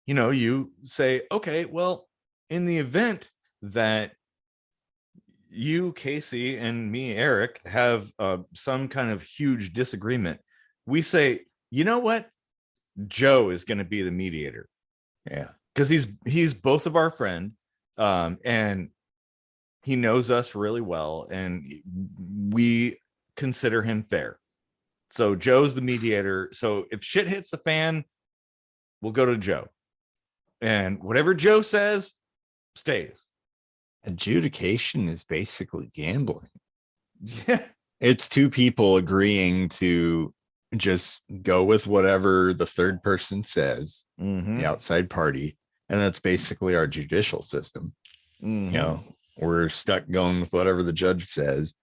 know, you say, okay, well, in the event that you, Casey, and me, Eric, have some kind of huge disagreement, we say, you know what? Joe is going to be the mediator. Yeah. Because he's both of our friend, and he knows us really well, and we consider him fair. So Joe's the mediator. So if shit hits the fan, we'll go to Joe. And whatever Joe says stays. Adjudication is basically gambling. Yeah. It's two people agreeing to just go with whatever the third person says, the outside party. And that's basically our judicial system. You know, we're stuck going with whatever the judge says.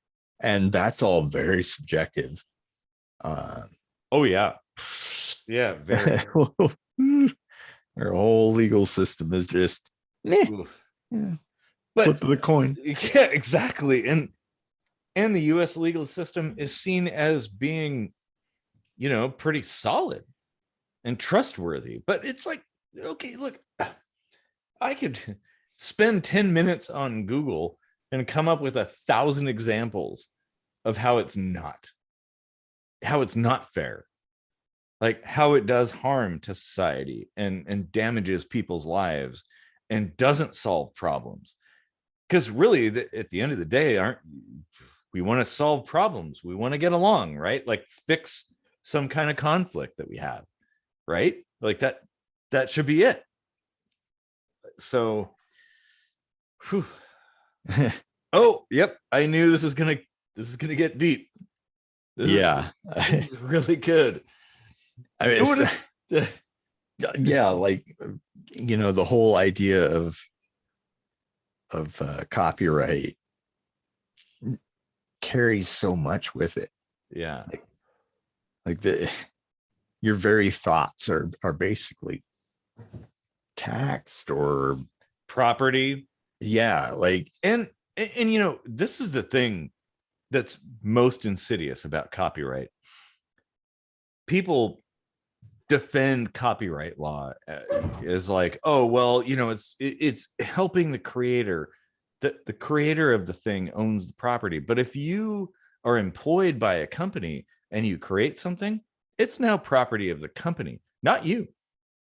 And that's all very subjective. Oh, yeah. Yeah, very. Our whole legal system is just flip of the coin. Yeah, exactly. And the US legal system is seen as being, you know, pretty solid and trustworthy. But it's like, okay, look, I could spend 10 minutes on Google and come up with 1,000 examples of how it's not fair. like how it does harm to society and damages people's lives and doesn't solve problems. Because really, at the end of the day, aren't we want to solve problems? We want to get along, right? Like fix some kind of conflict that we have, right? Like that should be it. So, whew. Oh, yep. I knew this is gonna get deep. Yeah. This is really good. I mean, yeah, like, you know, the whole idea of copyright carries so much with it. Yeah. Like your very thoughts are basically taxed or property. Yeah, like and you know, this is the thing that's most insidious about copyright. People defend copyright law as like, oh well, you know, it's helping the creator. The creator of the thing owns the property. But if you are employed by a company and you create something, it's now property of the company, not you.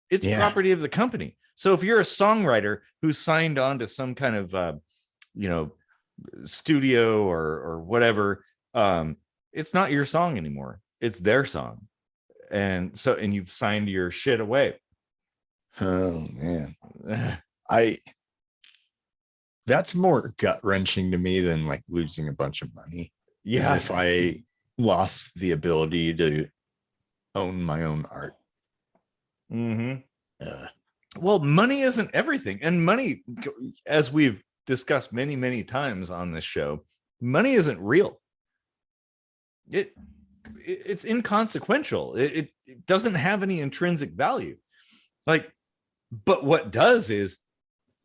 It's property of the company. So if you're a songwriter who's signed on to some kind of you know, studio or whatever, it's not your song anymore. It's their song. And so, and you've signed your shit away. Oh man. That's more gut-wrenching to me than like losing a bunch of money. Yeah. If I lost the ability to own my own art. Well, money isn't everything. And money, as we've discussed many times on this show, money isn't real. It's inconsequential. It doesn't have any intrinsic value. Like, but what does is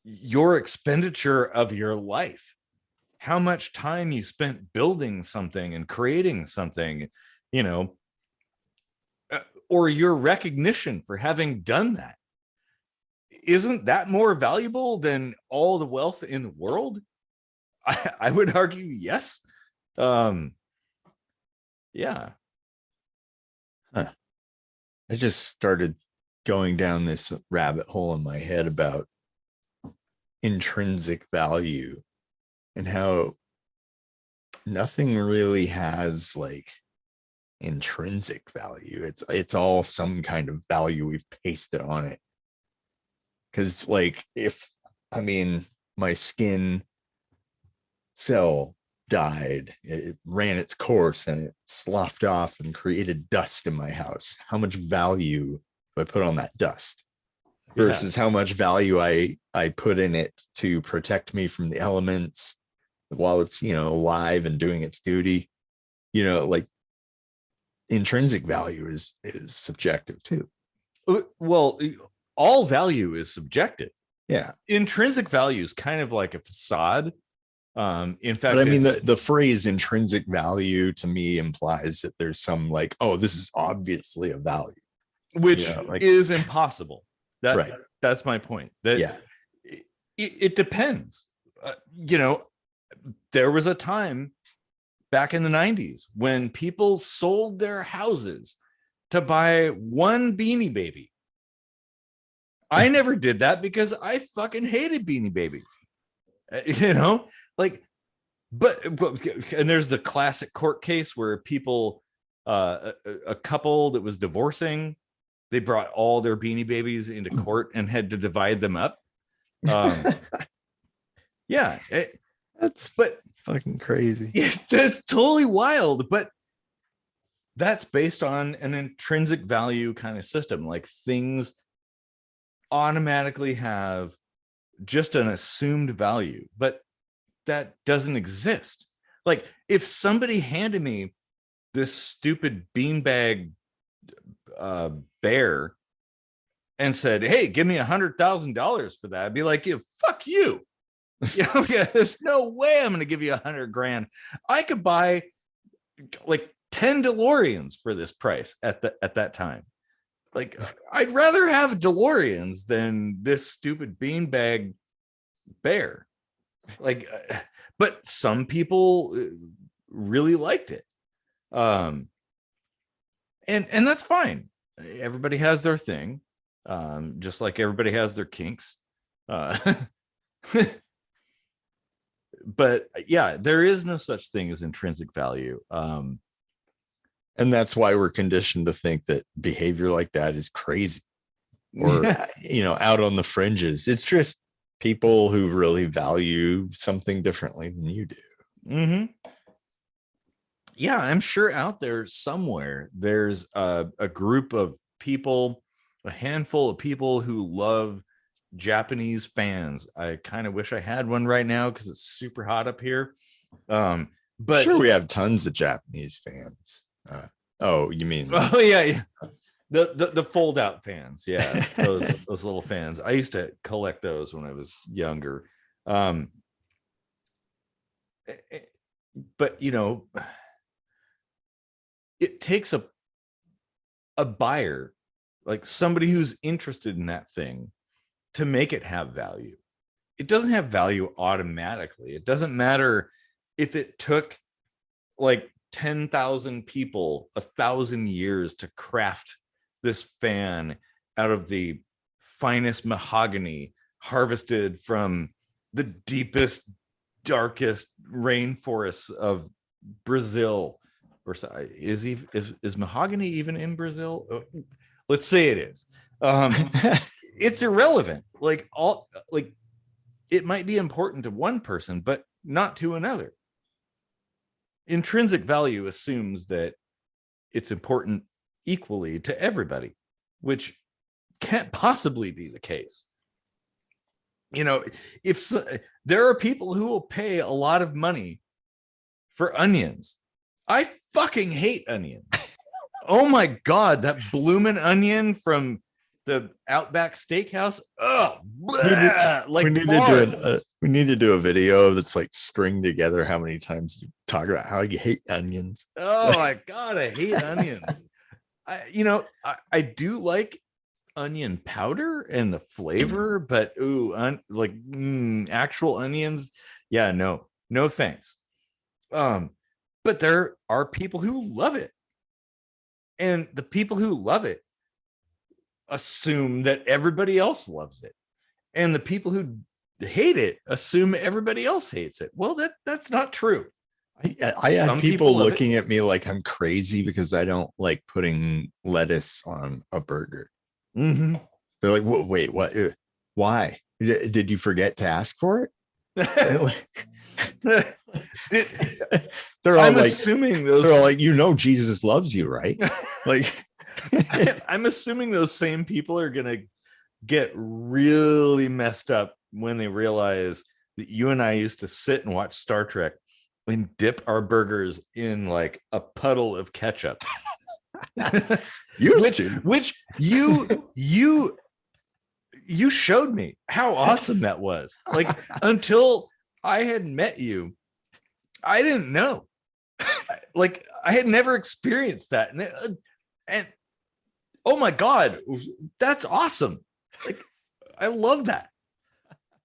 your expenditure of your life, how much time you spent building something and creating something, you know, or your recognition for having done that. Isn't that more valuable than all the wealth in the world? I would argue yes. Yeah. Huh. I just started going down this rabbit hole in my head about intrinsic value and how nothing really has like intrinsic value. It's all some kind of value we've pasted on it. Because like, if I mean, my skin cell died, it ran its course and it sloughed off and created dust in my house, how much value do I put on that dust versus how much value I put in it to protect me from the elements while it's, you know, alive and doing its duty? You know, like intrinsic value is subjective too. Well, all value is subjective. Yeah. Intrinsic value is kind of like a facade. In fact, but I mean, the phrase intrinsic value to me implies that there's some like, oh, this is obviously a value, which like, is impossible. Right. That's my point. That it depends. You know, there was a time back in the 90s when people sold their houses to buy one Beanie Baby. I never did that because I fucking hated Beanie Babies. You know, like, but and there's the classic court case where people, a couple that was divorcing, they brought all their Beanie Babies into court and had to divide them up. Yeah, that's fucking crazy. It's totally wild, but that's based on an intrinsic value kind of system. Like, things automatically have just an assumed value, but that doesn't exist. Like, if somebody handed me this stupid beanbag bear and said, hey, give me $100,000 for that, I'd be like, yeah, fuck you. You know, yeah, there's no way I'm going to give you $100,000. I could buy like 10 DeLoreans for this price at that time. Like, I'd rather have DeLoreans than this stupid beanbag bear. Like, but some people really liked it. And that's fine. everybody has their thing, just like everybody has their kinks. But yeah, there is no such thing as intrinsic value. And that's why we're conditioned to think that behavior like that is crazy or, out on the fringes. It's just people who really value something differently than you do. Mm-hmm. Yeah, I'm sure out there somewhere there's a group of people, a handful of people who love Japanese fans. I kind of wish I had one right now because it's super hot up here. But sure, we have tons of Japanese fans. Oh, you mean? Oh yeah. The fold out fans, yeah, those little fans. I used to collect those when I was younger. But it takes a buyer, like somebody who's interested in that thing, to make it have value. It doesn't have value automatically. It doesn't matter if it took like 10,000 people 1,000 years to craft this fan out of the finest mahogany harvested from the deepest, darkest rainforests of Brazil. Or is mahogany even in Brazil? Let's say it is. It's irrelevant. Like it might be important to one person, but not to another. Intrinsic value assumes that it's important equally to everybody, which can't possibly be the case. If there are people who will pay a lot of money for onions, I fucking hate onions. Oh my God, that bloomin' onion from the Outback Steakhouse. Oh, like we need to do a video that's like string together how many times you talk about how you hate onions. Oh my God, I hate onions. I do like onion powder and the flavor, but actual onions, yeah, no thanks. But there are people who love it, and the people who love it assume that everybody else loves it, and the people who hate it assume everybody else hates it. Well, that's not true. I have people looking at me like I'm crazy because I don't like putting lettuce on a burger. Mm-hmm. They're like, wait, what? Why? Did you forget to ask for it? They're all assuming those. They're all like, Jesus loves you, right? Like, I'm assuming those same people are gonna get really messed up when they realize that you and I used to sit and watch Star Trek and dip our burgers in like a puddle of ketchup. Which you showed me how awesome that was. Like, until I had met you, I didn't know. Like, I had never experienced that, and oh my God, that's awesome. Like, I love that.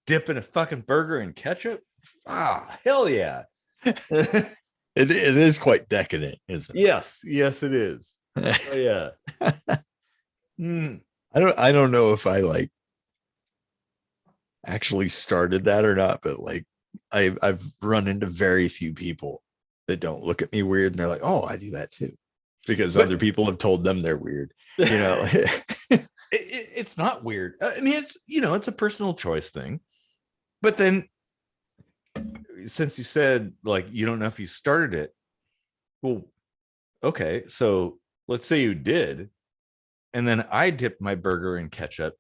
Dipping a fucking burger in ketchup. Ah, hell yeah. It is quite decadent, isn't it? Yes, it is. Oh yeah. I don't know if I like actually started that or not, but like I've run into very few people that don't look at me weird, and they're like, oh, I do that too, because other people have told them they're weird. It's not weird. I mean, it's a personal choice thing. But then, since you said like you don't know if you started it, well, okay, so let's say you did, and then I dipped my burger in ketchup.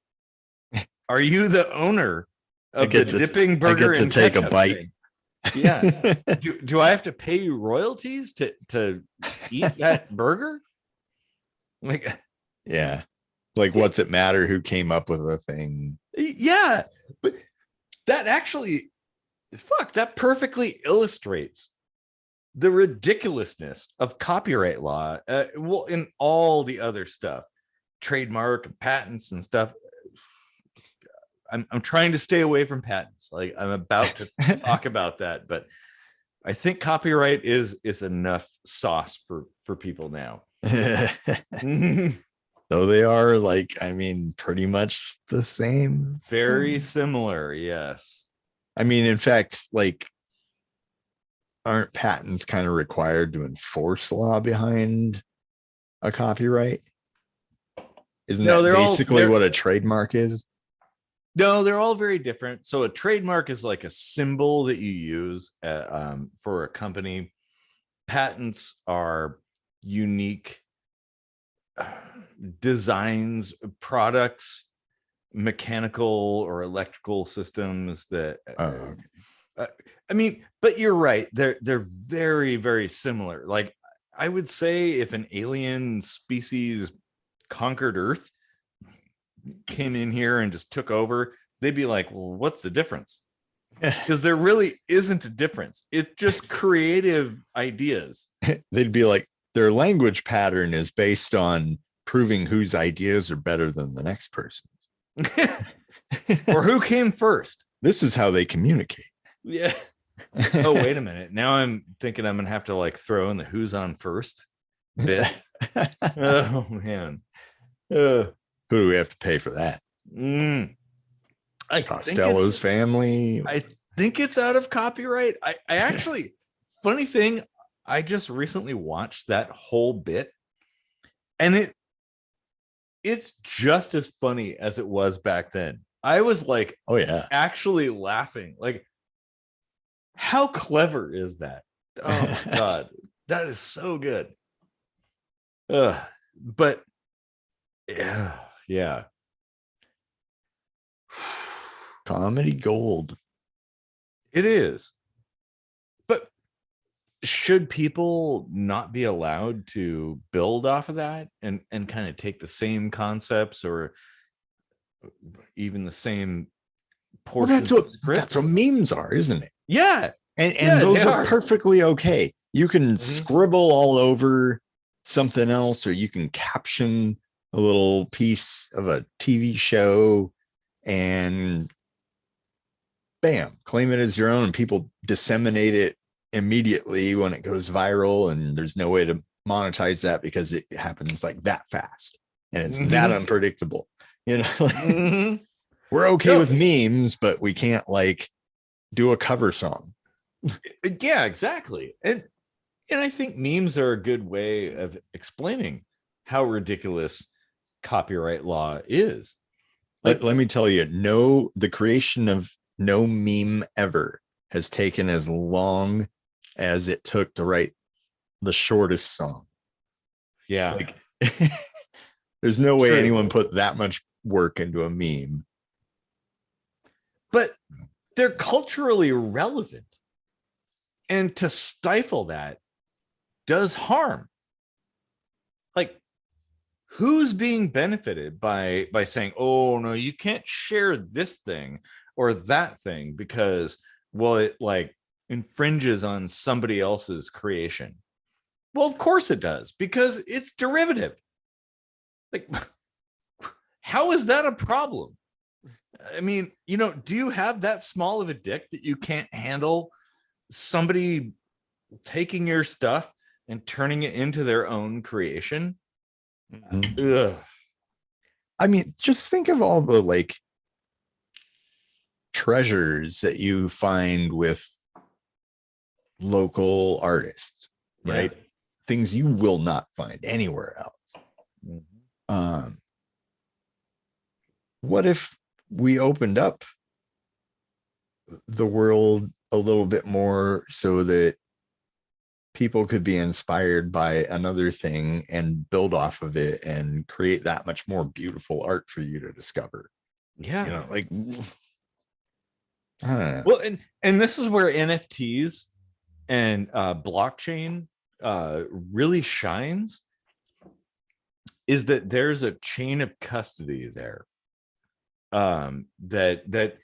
Are you the owner of the dipping burger in ketchup? I get to take a bite. Thing? Yeah. Do I have to pay you royalties to eat that burger? Like, yeah. Like, what's it matter who came up with a thing? Yeah, but that actually, that perfectly illustrates the ridiculousness of copyright law. Well, in all the other stuff, trademark and patents and stuff. I'm trying to stay away from patents. Like, I'm about to talk about that, but I think copyright is enough sauce for people now. Though they are like, I mean, pretty much the same. Very thing. similar, yes. I mean, in fact, like, aren't patents kind of required to enforce law behind a copyright? Isn't No, that basically what a trademark is? no, they're all very different. So a trademark is like a symbol that you use for a company. Patents are unique designs, products, mechanical or electrical systems that Oh, I mean, but you're right. They're very, very similar. Like I would say if an alien species conquered Earth, came in here and just took over, they'd be like, well, what's the difference? okay. Because there really isn't a difference. It's just creative ideas. They'd be like, their language pattern is based on proving whose ideas are better than the next person's. Or who came first? This is how they communicate. Yeah. Oh, wait a minute. Now I'm thinking I'm gonna have to like throw in the who's on first bit. Oh man. Who do we have to pay for that? I Costello's family. I think it's out of copyright. I actually, funny thing, I just recently watched that whole bit, and it's just as funny as it was back then. I was like, oh yeah, actually laughing. Like, how clever is that? Oh my god, that is so good. But yeah. Comedy gold. It is. But should people not be allowed to build off of that and kind of take the same concepts or even the same Well, portions of script? that's what memes are, isn't it? Yeah. And those are perfectly okay. You can scribble all over something else, or you can caption a little piece of a TV show and bam, claim it as your own, and people disseminate it immediately when it goes viral, and there's no way to monetize that because it happens like that fast and it's that unpredictable. You know, we're okay with memes, but we can't like do a cover song. Yeah, exactly. And I think memes are a good way of explaining how ridiculous copyright law is. Like, let me tell you, the creation of no meme ever has taken as long as it took to write the shortest song. Yeah. Like, there's no way anyone put that much work into a meme. But they're culturally relevant. And to stifle that does harm. Like, who's being benefited by saying, oh no, you can't share this thing or that thing because, well, it like infringes on somebody else's creation? Well, of course it does, because it's derivative. Like, how is that a problem? I mean, do you have that small of a dick that you can't handle somebody taking your stuff and turning it into their own creation? Ugh. I mean, just think of all the like treasures that you find with local artists, right? Yeah. Things you will not find anywhere else. What if we opened up the world a little bit more so that people could be inspired by another thing and build off of it and create that much more beautiful art for you to discover? Yeah. Like, I don't know. Well, and this is where NFTs and blockchain really shines, is that there's a chain of custody there. That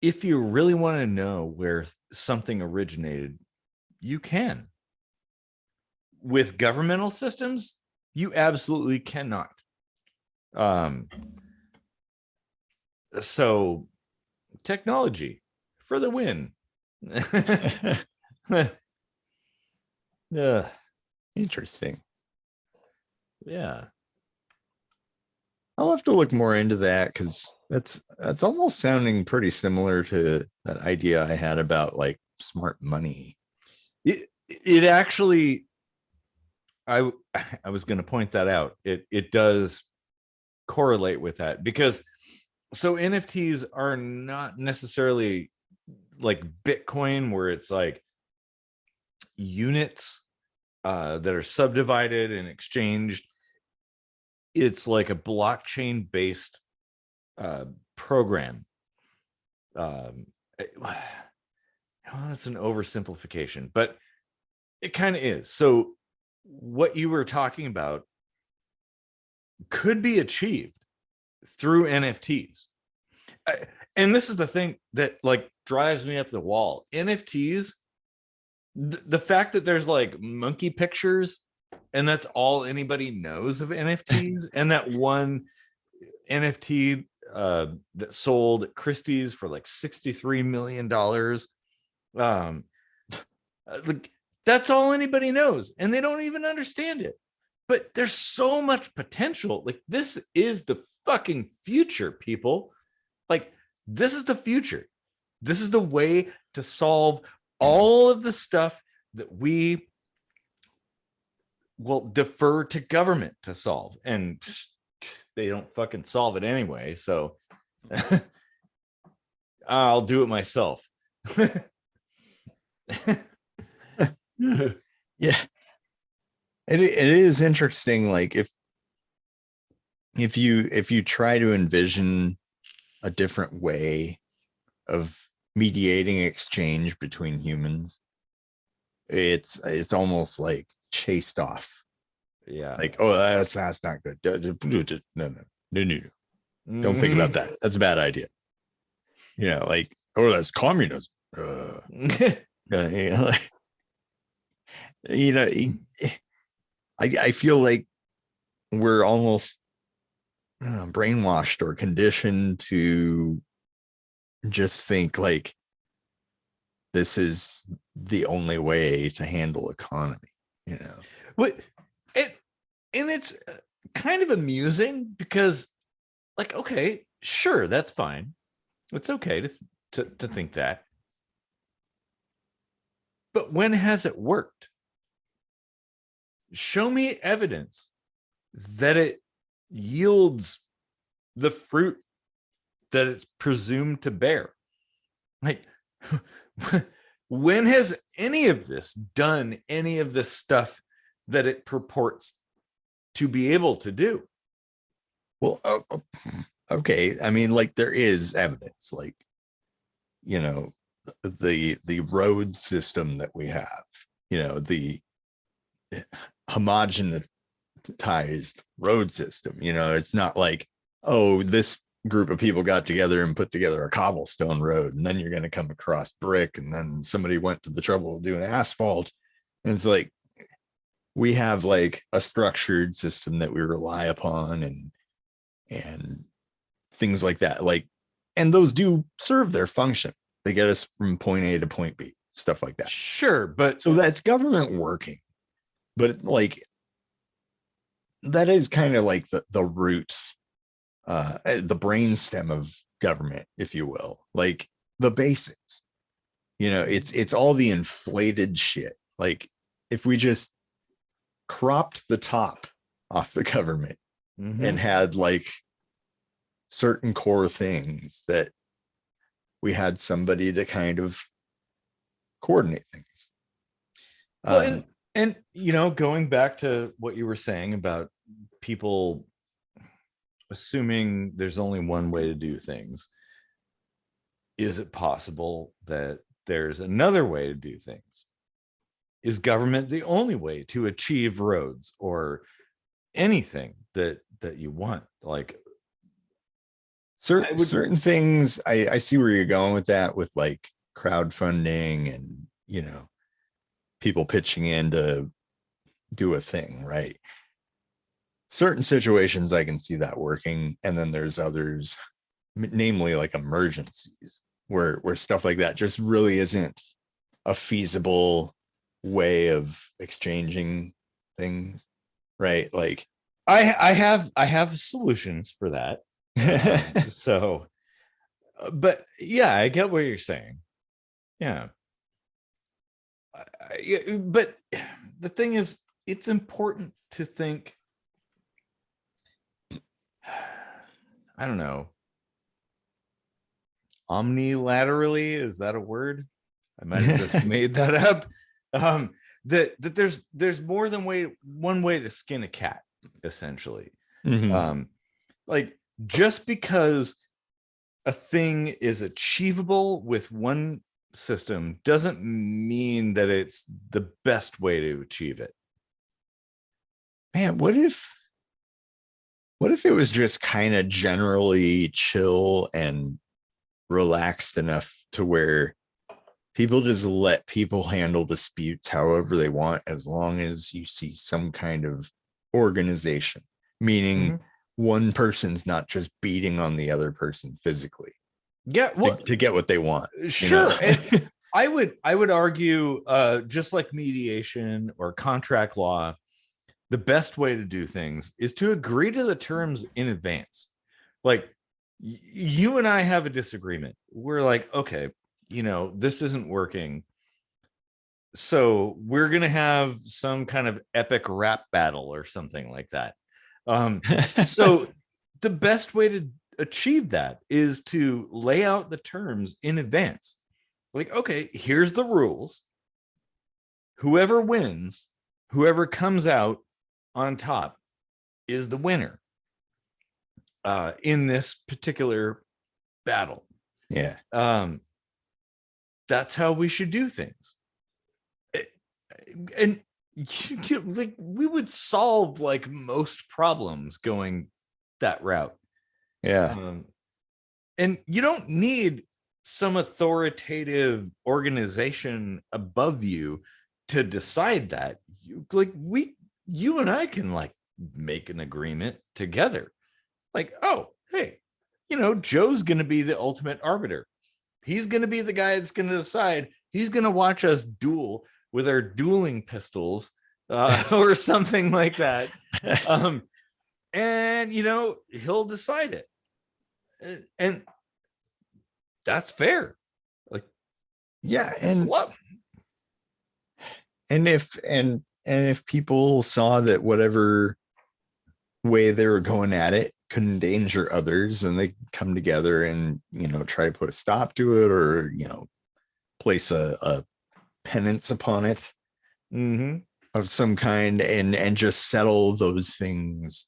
if you really want to know where something originated, you can. With governmental systems, you absolutely cannot. So technology for the win. Interesting. Yeah. I'll have to look more into that, because that's almost sounding pretty similar to that idea I had about like smart money. It actually, I was going to point that out. It does correlate with that, because so NFTs are not necessarily like Bitcoin, where it's like units that are subdivided and exchanged. It's like a blockchain based program. Well, it's an oversimplification, but it kind of is. So what you were talking about could be achieved through NFTs. And this is the thing that like drives me up the wall. NFTs, the fact that there's like monkey pictures and that's all anybody knows of NFTs, and that one NFT that sold at Christie's for like $63 million. Like, that's all anybody knows, and they don't even understand it. But there's so much potential. Like, this is the fucking future, people. Like, this is the future. This is the way to solve all of the stuff that we will defer to government to solve. And they don't fucking solve it anyway. So I'll do it myself. Yeah. It is interesting. Like if you try to envision a different way of mediating exchange between humans, it's almost like chased off. Yeah. Like, oh, that's not good. No. Don't think about that. That's a bad idea. You know, like, oh, that's communism. You know, I feel like we're almost brainwashed or conditioned to just think like this is the only way to handle economy, you know. What and it's kind of amusing because, like, okay, sure, that's fine. It's okay to think that. But when has it worked? Show me evidence that it yields the fruit that it's presumed to bear. Like, when has any of this done any of this stuff that it purports to be able to do? Well, okay. I mean, like, there is evidence, like, you know, the road system that we have, you know, the homogenized road system, you know, it's not like, oh, this group of people got together and put together a cobblestone road, and then you're going to come across brick, and then somebody went to the trouble of doing asphalt. And it's like, we have like a structured system that we rely upon, and things like that. Like, and those do serve their function. They get us from point A to point B, stuff like that. Sure, but so that's government working. But like, that is kind of like the roots, the brainstem of government, if you will, like the basics. You know, it's all the inflated shit. Like, if we just cropped the top off the government and had like certain core things, that we had somebody to kind of coordinate things. Well, and you know, going back to what you were saying about people assuming there's only one way to do things, is it possible that there's another way to do things? Is government the only way to achieve roads or anything that you want? Like, certain things, I see where you're going with that, with like crowdfunding and, you know, people pitching in to do a thing, right? Certain situations I can see that working, and then there's others, namely like emergencies, where stuff like that just really isn't a feasible way of exchanging things, right? Like, I have solutions for that. So, but yeah, I get what you're saying. Yeah. But the thing is, it's important to think, I don't know, omnilaterally. Is that a word? I might have just made that up. That there's more than one way to skin a cat, essentially. Mhm. Like, just because a thing is achievable with one system doesn't mean that it's the best way to achieve it. Man, what if it was just kind of generally chill and relaxed enough to where people just let people handle disputes however they want, as long as you see some kind of organization, meaning one person's not just beating on the other person physically, Yeah, well, to get what they want. sure. And I would argue, just like mediation or contract law, the best way to do things is to agree to the terms in advance. Like, you and I have a disagreement. We're like, okay, this isn't working. So we're going to have some kind of epic rap battle or something like that. So the best way to achieve that is to lay out the terms in advance. Like, okay, here's the rules. Whoever wins, whoever comes out on top is the winner in this particular battle. Yeah. That's how we should do things. And like, we would solve like most problems going that route. Yeah. And you don't need some authoritative organization above you to decide that. You and I can like make an agreement together. Like, oh, hey, Joe's going to be the ultimate arbiter. He's going to be the guy that's going to decide. He's going to watch us duel with our dueling pistols or something like that. And, he'll decide it. And that's fair. Like, Yeah. And if people saw that whatever way they were going at it could endanger others, and they come together and try to put a stop to it, or place a penance upon it of some kind, and just settle those things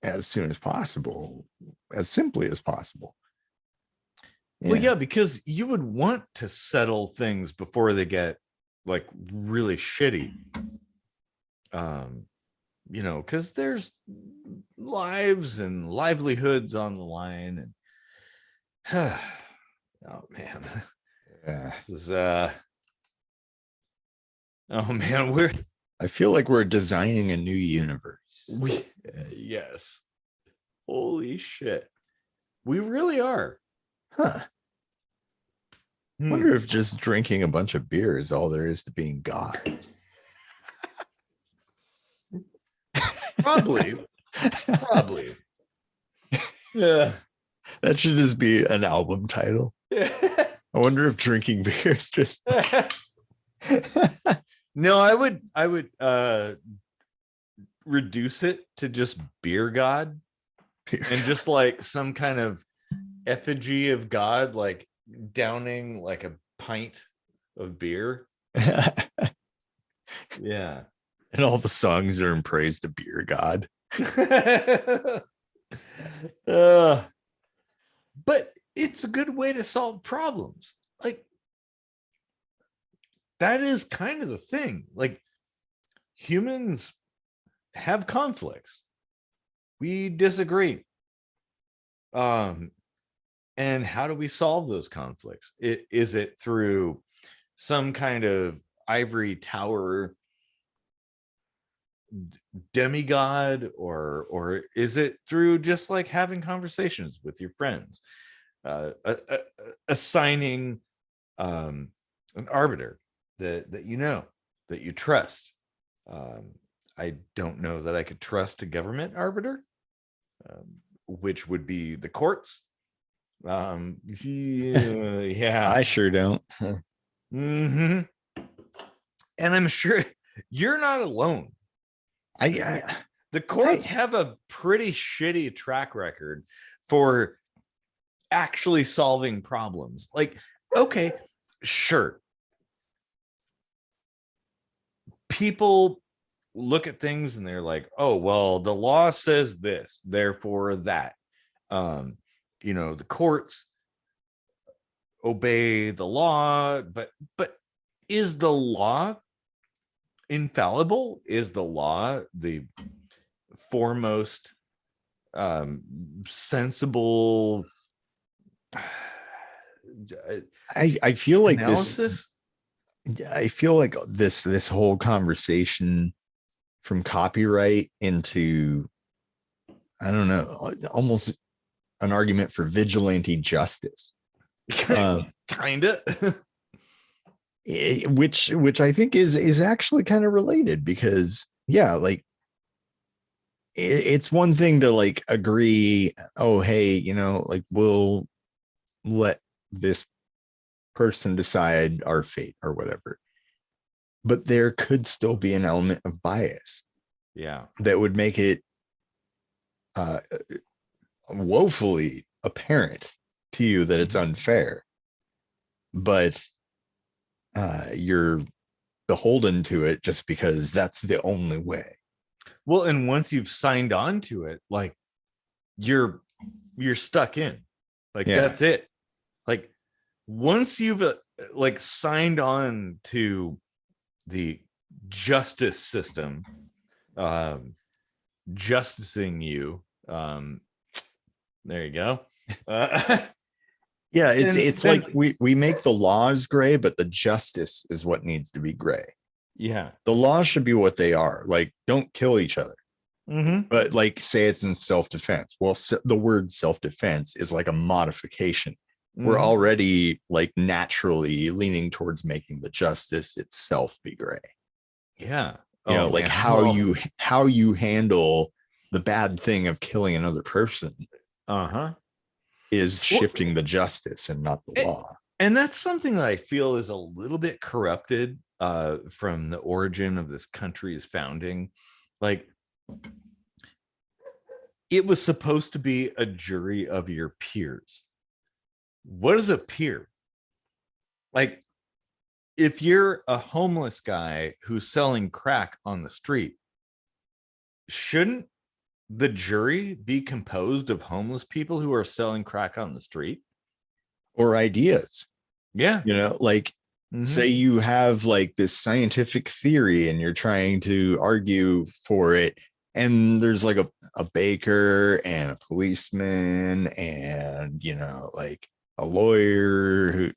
as soon as possible, as simply as possible. Well, yeah, because you would want to settle things before they get like really shitty. Because there's lives and livelihoods on the line, and oh man, this is oh man, I feel like we're designing a new universe. Yes, holy shit, we really are. Wonder if just drinking a bunch of beer is all there is to being God. Probably. Yeah. That should just be an album title. I wonder if drinking beer is just No, I would reduce it to just beer God, and just like some kind of effigy of God, like downing like a pint of beer. Yeah. And all the songs are in praise to beer God. But it's a good way to solve problems. Like, that is kind of the thing. Like, humans have conflicts. We disagree. And how do we solve those conflicts? Is it through some kind of ivory tower demigod, or is it through just like having conversations with your friends, assigning an arbiter that you trust, I don't know that I could trust a government arbiter, which would be the courts. Yeah. I sure don't. And I'm sure you're not alone. The courts have a pretty shitty track record for actually solving problems. Like, okay, sure. People look at things and they're like, oh, well, the law says this, therefore that. The courts obey the law, but is the law infallible? Is the law the foremost sensible I feel like analysis? I feel like this whole conversation from copyright into, I don't know, almost an argument for vigilante justice. Kind of. which I think is actually kind of related, because like it's one thing to like agree, oh hey, like we'll let this person decide our fate or whatever, but there could still be an element of bias that would make it woefully apparent to you that it's unfair, but you're beholden to it just because that's the only way. Well, and once you've signed on to it, like you're stuck in, like that's it. Like once you've like signed on to the justice system, justicing you, there you go. It's like we make the laws gray, but the justice is what needs to be gray. Yeah, the laws should be what they are. Like, don't kill each other. But like, say it's in self-defense. Well, the word self-defense is like a modification. We're already like naturally leaning towards making the justice itself be gray. Yeah. Like how you handle the bad thing of killing another person is shifting the justice and not the law. And that's something that I feel is a little bit corrupted from the origin of this country's founding. Like, it was supposed to be a jury of your peers. What is a peer? Like, if you're a homeless guy who's selling crack on the street, shouldn't the jury be composed of homeless people who are selling crack on the street? Or ideas? Yeah. Like, say you have like this scientific theory and you're trying to argue for it, and there's like a baker and a policeman and like a lawyer who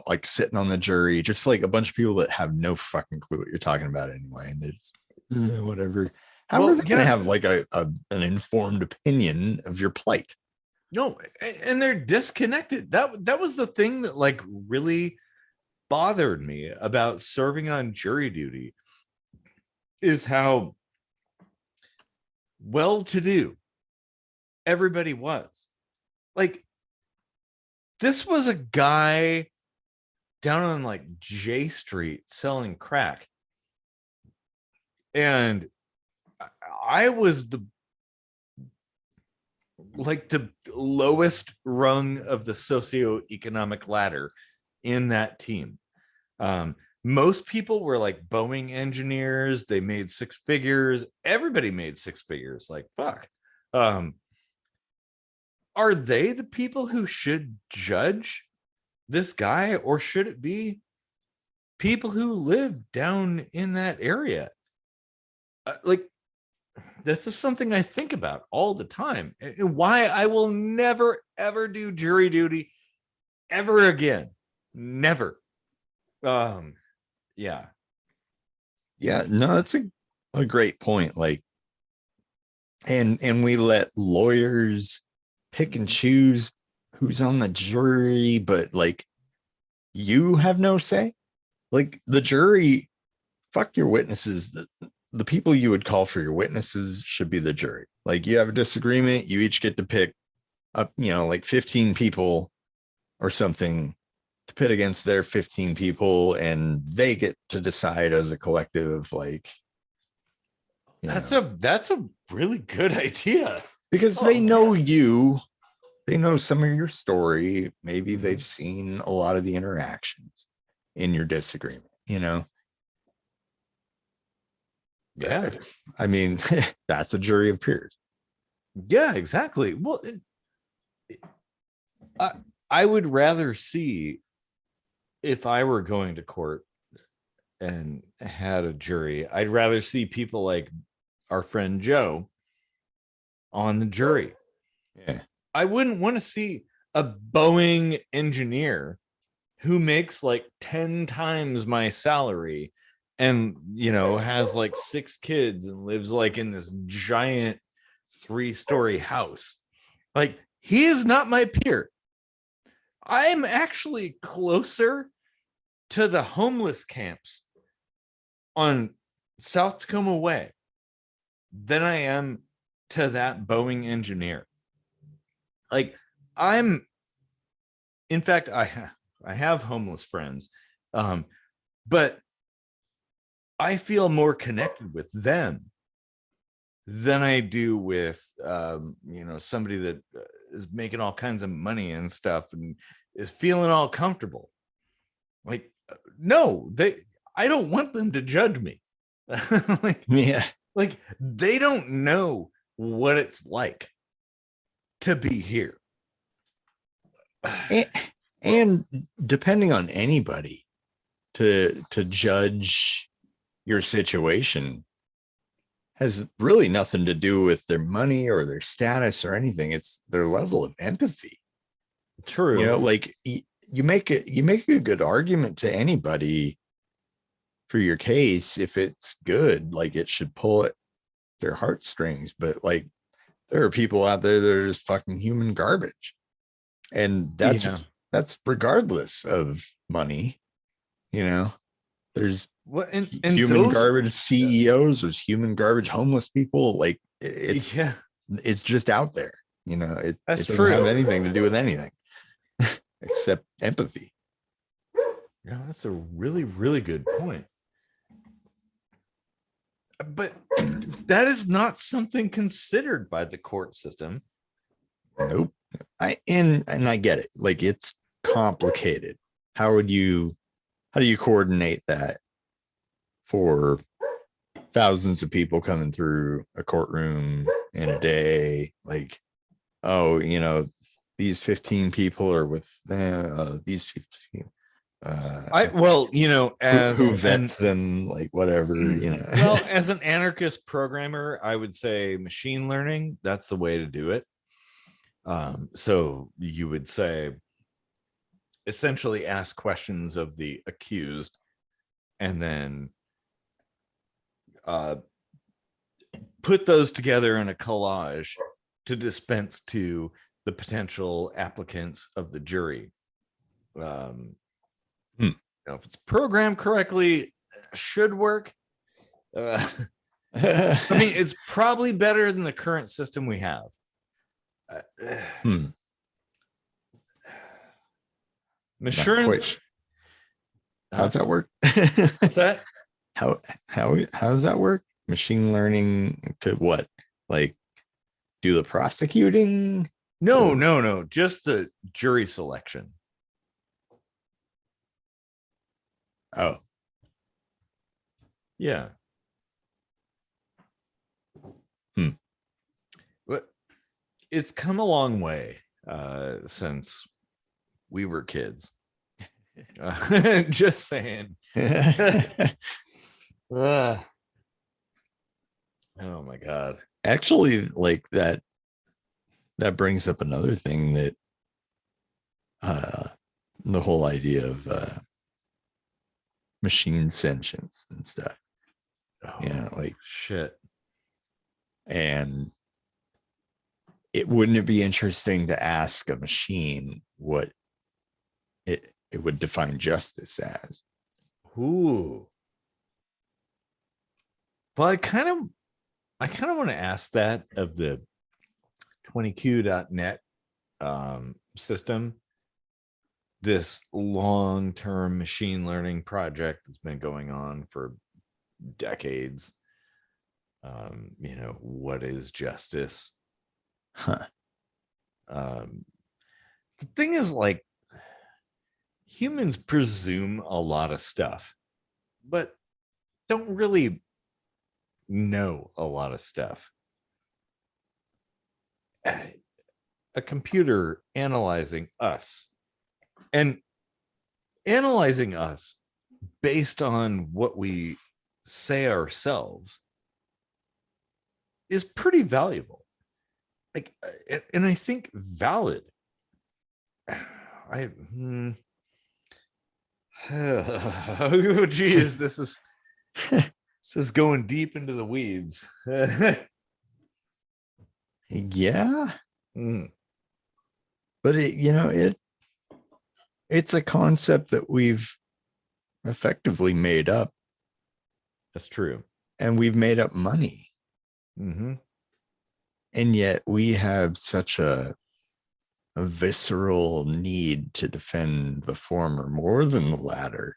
like sitting on the jury, just like a bunch of people that have no fucking clue what you're talking about anyway, and they're just whatever. How are they gonna have like an informed opinion of your plight? No, and they're disconnected. That was the thing that like really bothered me about serving on jury duty, is how well-to-do everybody was. Like, this was a guy down on like J Street selling crack, and I was the lowest rung of the socioeconomic ladder in that team. Most people were like Boeing engineers. They made six figures. Everybody made six figures. Like, fuck. Are they the people who should judge this guy, or should it be people who live down in that area? Like, this is something I think about all the time, and why I will never, ever do jury duty ever again. Never. Yeah. No, that's a great point. Like, and we let lawyers pick and choose who's on the jury, but like, you have no say. Like, the jury, fuck your witnesses. the people you would call for your witnesses should be the jury. Like you have a disagreement, you each get to pick up, like 15 people or something to pit against their 15 people, and they get to decide as a collective, like, that's a really good idea. Because they know you, they know some of your story. Maybe they've seen a lot of the interactions in your disagreement, Yeah. I mean, that's a jury of peers. Yeah, exactly. Well, I would rather see, if I were going to court and had a jury, I'd rather see people like our friend Joe on the jury. Yeah. I wouldn't want to see a Boeing engineer who makes like 10 times my salary and has like 6 kids and lives like in this giant 3-story house. Like, he is not my peer. I'm actually closer to the homeless camps on South Tacoma Way than I am to that Boeing engineer. Like, in fact, I have homeless friends, but I feel more connected with them than I do with, somebody that is making all kinds of money and stuff and is feeling all comfortable. Like, no, I don't want them to judge me. Like, they don't know what it's like to be here. And depending on anybody to judge your situation has really nothing to do with their money or their status or anything. It's their level of empathy. True. Like you make a good argument to anybody for your case. If it's good, like it should pull at their heartstrings. But like, there are people out there that are just fucking human garbage. And that's regardless of money. There's and human garbage CEOs, there's human garbage homeless people. Like it's just out there. It doesn't have anything to do with anything except empathy. Yeah, that's a really, really good point. But that is not something considered by the court system. Nope. I get it. Like, it's complicated. How do you coordinate that for thousands of people coming through a courtroom in a day? Like, these 15 people are with these 15. As who vets them, like whatever, Well, as an anarchist programmer, I would say machine learning, that's the way to do it. So you would say, essentially ask questions of the accused and then put those together in a collage to dispense to the potential applicants of the jury. If it's programmed correctly, should work. I mean, it's probably better than the current system we have. Machine. How's that work? What's that? How does that work? Machine learning to what? Like, do the prosecuting? No. Just the jury selection. Oh. Yeah. But it's come a long way since we were kids. Just saying. Oh my God. Actually, like that brings up another thing, that the whole idea of machine sentience and stuff. Like shit. And wouldn't it be interesting to ask a machine what it would define justice as? Ooh. Well, I kind of want to ask that of the 20q.net system, this long-term machine learning project that's been going on for decades. What is justice? Huh. The thing is, like, humans presume a lot of stuff, but don't really know a lot of stuff. A computer analyzing us and analyzing us based on what we say ourselves is pretty valuable. Like, and I think valid. Oh, geez, this is going deep into the weeds. Yeah, Mm, but it's a concept that we've effectively made up, that's true. and we've made up money. Mm-hmm. And yet we have such a visceral need to defend the former more than the latter.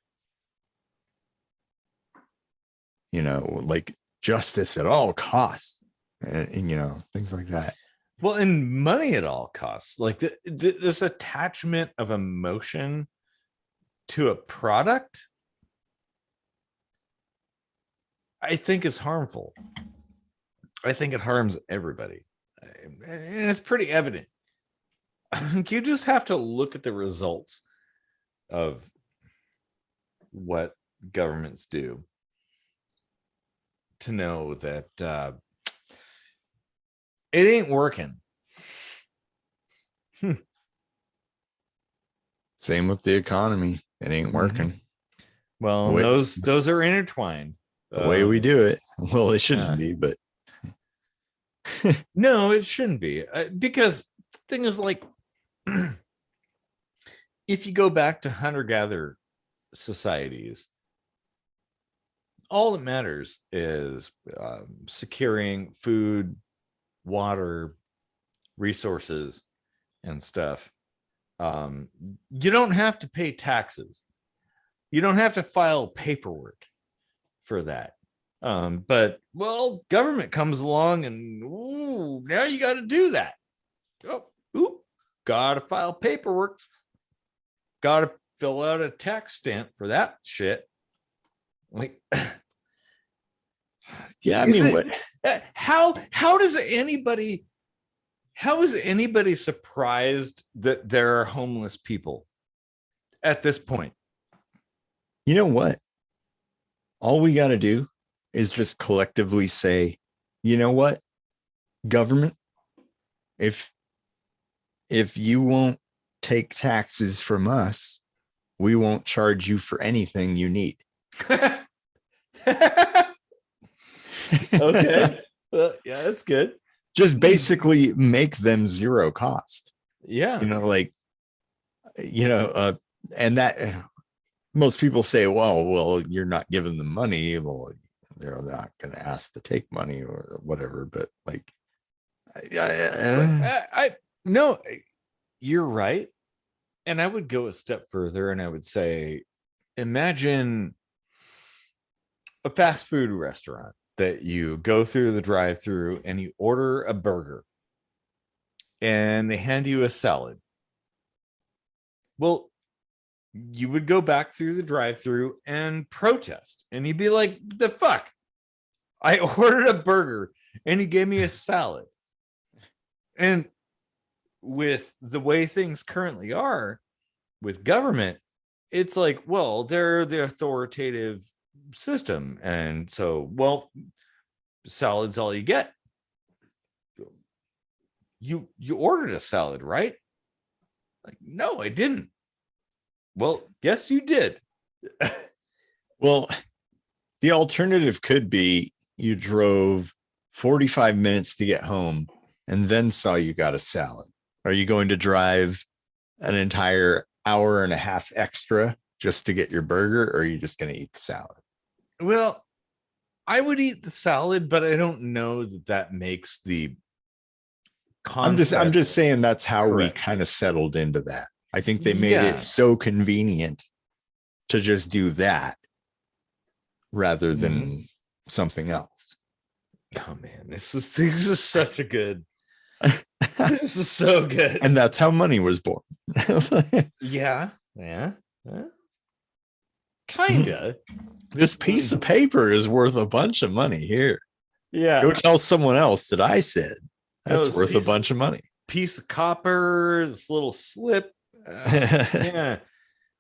Like justice at all costs, and things like that. Well, and money at all costs. Like this attachment of emotion to a product, I think is harmful. I think it harms everybody. And it's pretty evident. You just have to look at the results of what governments do to know that it ain't working. Same with the economy. It ain't working. Well, those are intertwined. The way we do it. Well, it shouldn't be, but no, it shouldn't be. Because the thing is, like, if you go back to hunter-gatherer societies, all that matters is securing food, water, resources, and stuff. You don't have to pay taxes. You don't have to file paperwork for that. But, well, government comes along and now you got to do that. Got to file paperwork. Got to fill out a tax stamp for that shit. Like, yeah, I mean, what? How is anybody surprised that there are homeless people at this point? You know what? All we got to do is just collectively say, you know what, government, if you won't take taxes from us, we won't charge you for anything you need. Okay. Well, yeah, that's good. Just basically make them zero cost. Yeah. And that most people say, well, you're not giving them money. Well, they're not going to ask to take money or whatever. But like, no, you're right. And I would go a step further and I would say, imagine a fast food restaurant that you go through the drive-through and you order a burger and they hand you a salad. Well, you would go back through the drive-through and protest, and you'd be like, the fuck? I ordered a burger and he gave me a salad. And with the way things currently are with government, it's like, well, they're the authoritative system, and so, well, salad's all you get. You ordered a salad, right? Like, no, I didn't. Well, yes, you did. Well, the alternative could be you drove 45 minutes to get home and then saw you got a salad. Are you going to drive an entire hour and a half extra just to get your burger, or are you just going to eat the salad? Well, I would eat the salad, but I don't know that that makes the I'm concept just saying that's how we correct. kind of settled into that. I think they made it Yeah. so convenient to just do that rather Mhm. than something else. Oh man, this is such a good. This is so good. And that's how money was born. Yeah, yeah, kinda. This piece of paper is worth a bunch of money here. Yeah, Go tell someone else that I said that that's was worth a bunch of money. piece of copper. This little slip. Yeah,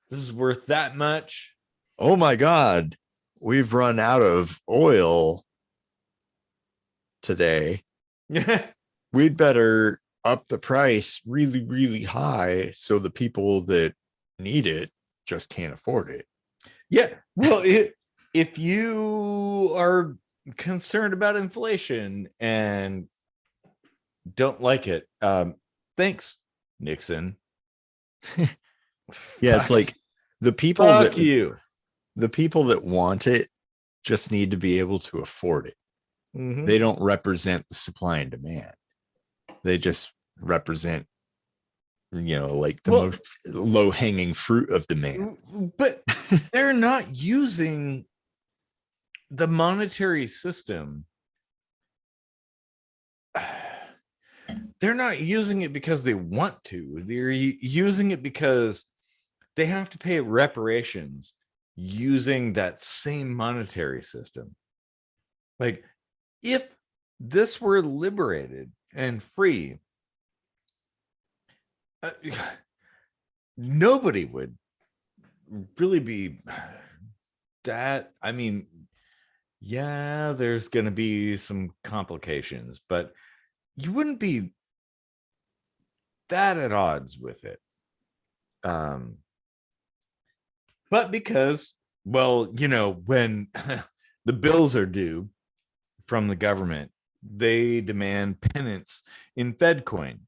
this is worth that much. Oh my God, we've run out of oil today. We'd better up the price really, really high so the people that need it just can't afford it. Yeah. Well, if you are concerned about inflation and don't like it, thanks, Nixon. Yeah, it's like the people Fuck that you. the people that want it just need to be able to afford it. Mhm. They don't represent the supply and demand. They just represent, like the most low hanging fruit of demand. But they're not using the monetary system. They're not using it because they want to. They're using it because they have to pay reparations using that same monetary system. Like, if this were liberated and free, nobody would really be that. I mean, yeah, there's going to be some complications, but you wouldn't be that at odds with it. But because, well, when the bills are due from the government, they demand penance in Fed coin.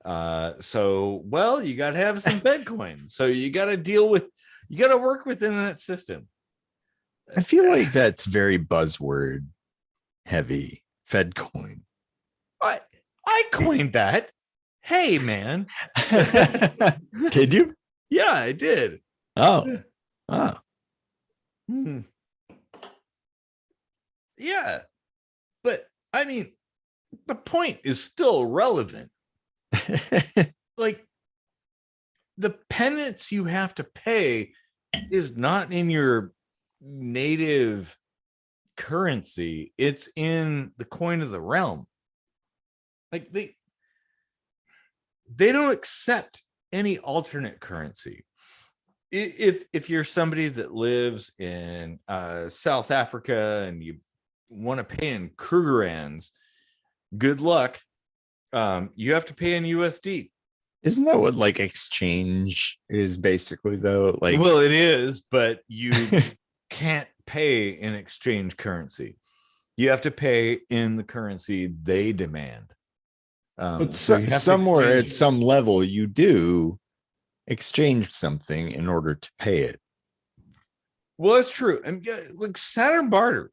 So, well, you got to have some Fed coin. So you got to work within that system. I feel like that's very buzzword heavy. Fed coin. I coined that. Hey, man. Did you? Yeah, I did. Oh. Yeah. But I mean, the point is still relevant. Like, the penance you have to pay is not in your native currency, it's in the coin of the realm. Like, they don't accept any alternate currency. If you're somebody that lives in South Africa and you want to pay in Krugerrands, good luck. You have to pay in USD. Isn't that what like exchange is basically though? Like, well, it is, but you can't pay in exchange currency. You have to pay in the currency they demand. but So you have somewhere at to some level you do exchange something in order to pay it. Well, it's true. And like Saturn barter,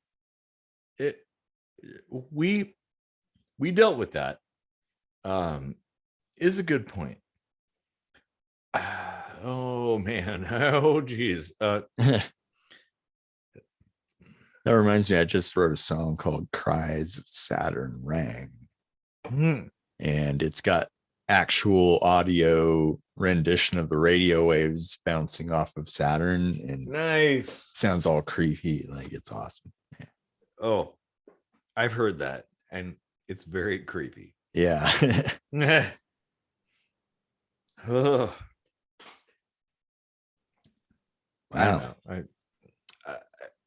we dealt with that. Is a good point. Oh man. Oh geez. That reminds me, I just wrote a song called Cries of Saturn Rang. And it's got actual audio rendition of the radio waves bouncing off of Saturn, and nice. Sounds all creepy. Like, it's awesome. Yeah. Oh, I've heard that, and it's very creepy. Yeah. Oh. Wow.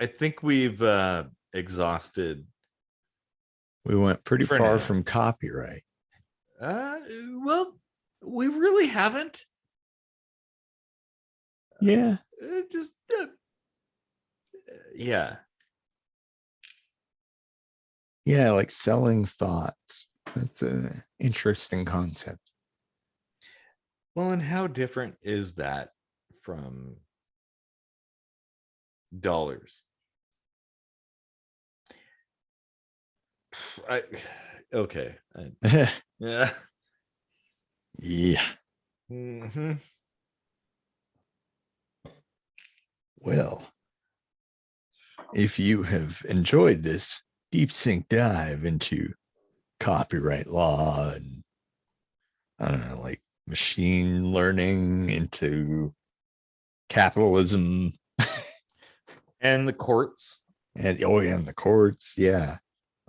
I think we've exhausted. We went pretty far now. from copyright. Well, we really haven't. Yeah. Just yeah. Yeah, like selling thoughts. That's an interesting concept. Well, and how different is that from dollars? Okay. Yeah. Yeah. Hmm. Well, if you have enjoyed this deep sink dive into copyright law and I don't know, like machine learning into capitalism And the courts. and oh yeah, and the courts, yeah.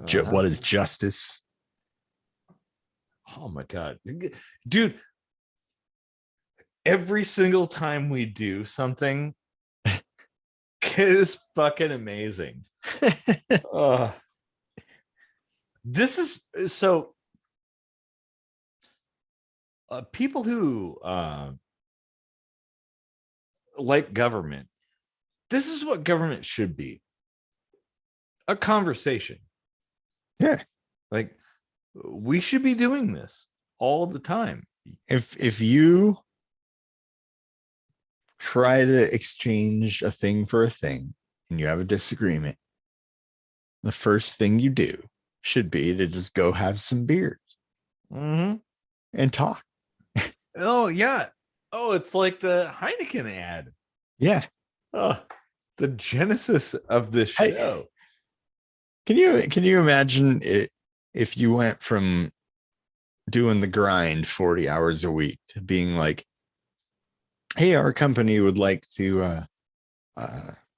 Uh-huh. What is justice? Oh my God. Dude, every single time we do something, it is fucking amazing. uh, this is so people who like government, this is what government should be: a conversation. Yeah. Like, we should be doing this all the time. If you try to exchange a thing for a thing and you have a disagreement, the first thing you do should be to just go have some beers Mm-hmm. and talk. Oh yeah. Oh, it's like the Heineken ad. Yeah. Oh, the genesis of this show. Can you imagine it if you went from doing the grind 40 hours a week to being like, hey, our company would like to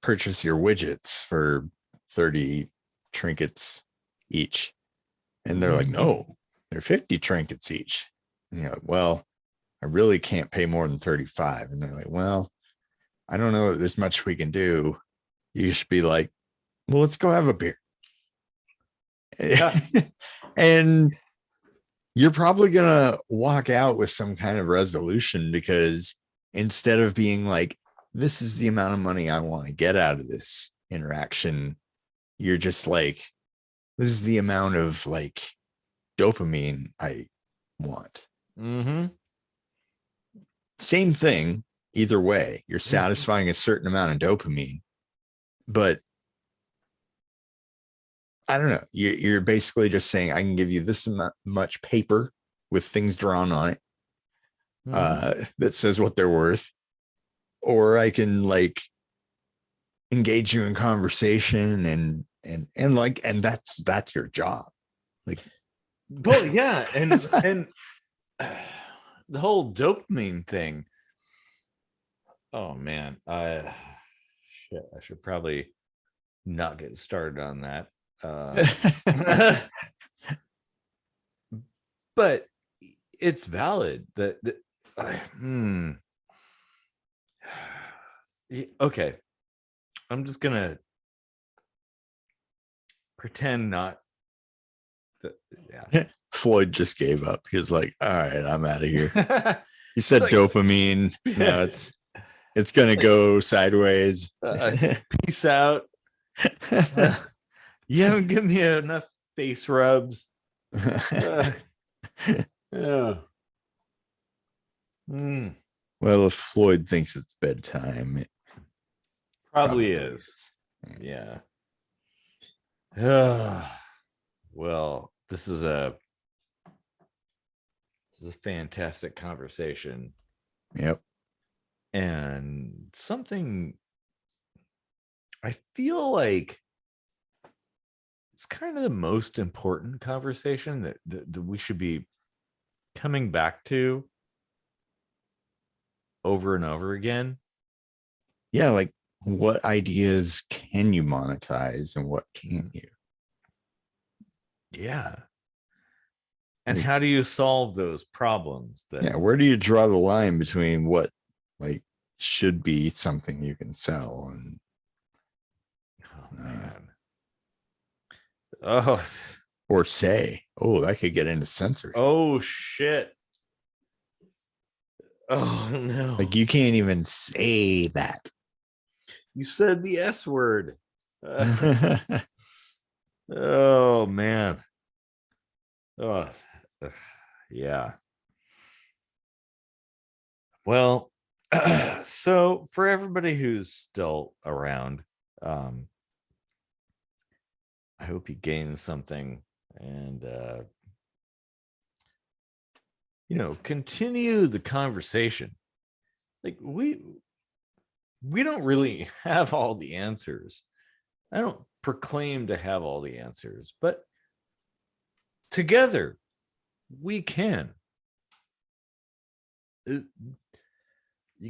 purchase your widgets for 30 trinkets each. And they're like, no, they're 50 trinkets each. And you're like, well, I really can't pay more than 35. And they're like, well, I don't know that there's much we can do. You should be like, well, let's go have a beer. Yeah. And you're probably going to walk out with some kind of resolution because instead of being like, this is the amount of money I want to get out of this interaction, you're just like, this is the amount of like dopamine I want. Mm-hmm. Same thing, either way. You're satisfying a certain amount of dopamine, but I don't know. You're basically just saying, I can give you this much paper with things drawn on it that says what they're worth, or I can like engage you in conversation and that's your job. Like, well, yeah, and the whole dopamine thing. Oh man, shit, I should probably not get started on that. But it's valid that okay, I'm just gonna pretend not that, yeah. Floyd just gave up. He was like, all right, I'm out of here. He said Like, dopamine. Now it's gonna like, go sideways. Peace out. You haven't given me enough face rubs. Yeah. Well, if Floyd thinks it's bedtime, it Probably is. Yeah. Well, this is a fantastic conversation. Yep. And something I feel like it's kind of the most important conversation that we should be coming back to over and over again. Yeah, like what ideas can you monetize and what can't you? Yeah. And Like, how do you solve those problems that yeah, where do you draw the line between what like should be something you can sell and oh man. Oh, or say, oh, that could get into censorship. oh shit. Oh no. Like you can't even say that. You said the S word. Oh man. Oh yeah. Well, so for everybody who's still around, I hope you gain something and continue the conversation. Like we don't really have all the answers. I don't proclaim to have all the answers, but together we can. You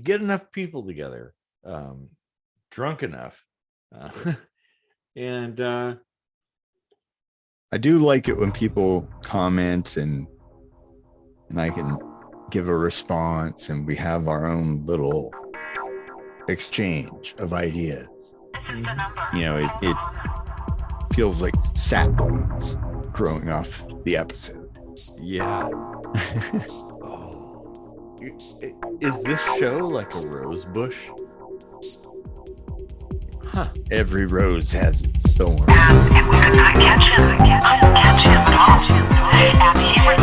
get enough people together, drunk enough, and I do like it when people comment and I can give a response and we have our own little exchange of ideas. It feels like saplings growing off the episode. Yeah. Is this show like a rose bush? Huh. Every rose has its thorn. And we could not catch him. I don't catch him at all. And he was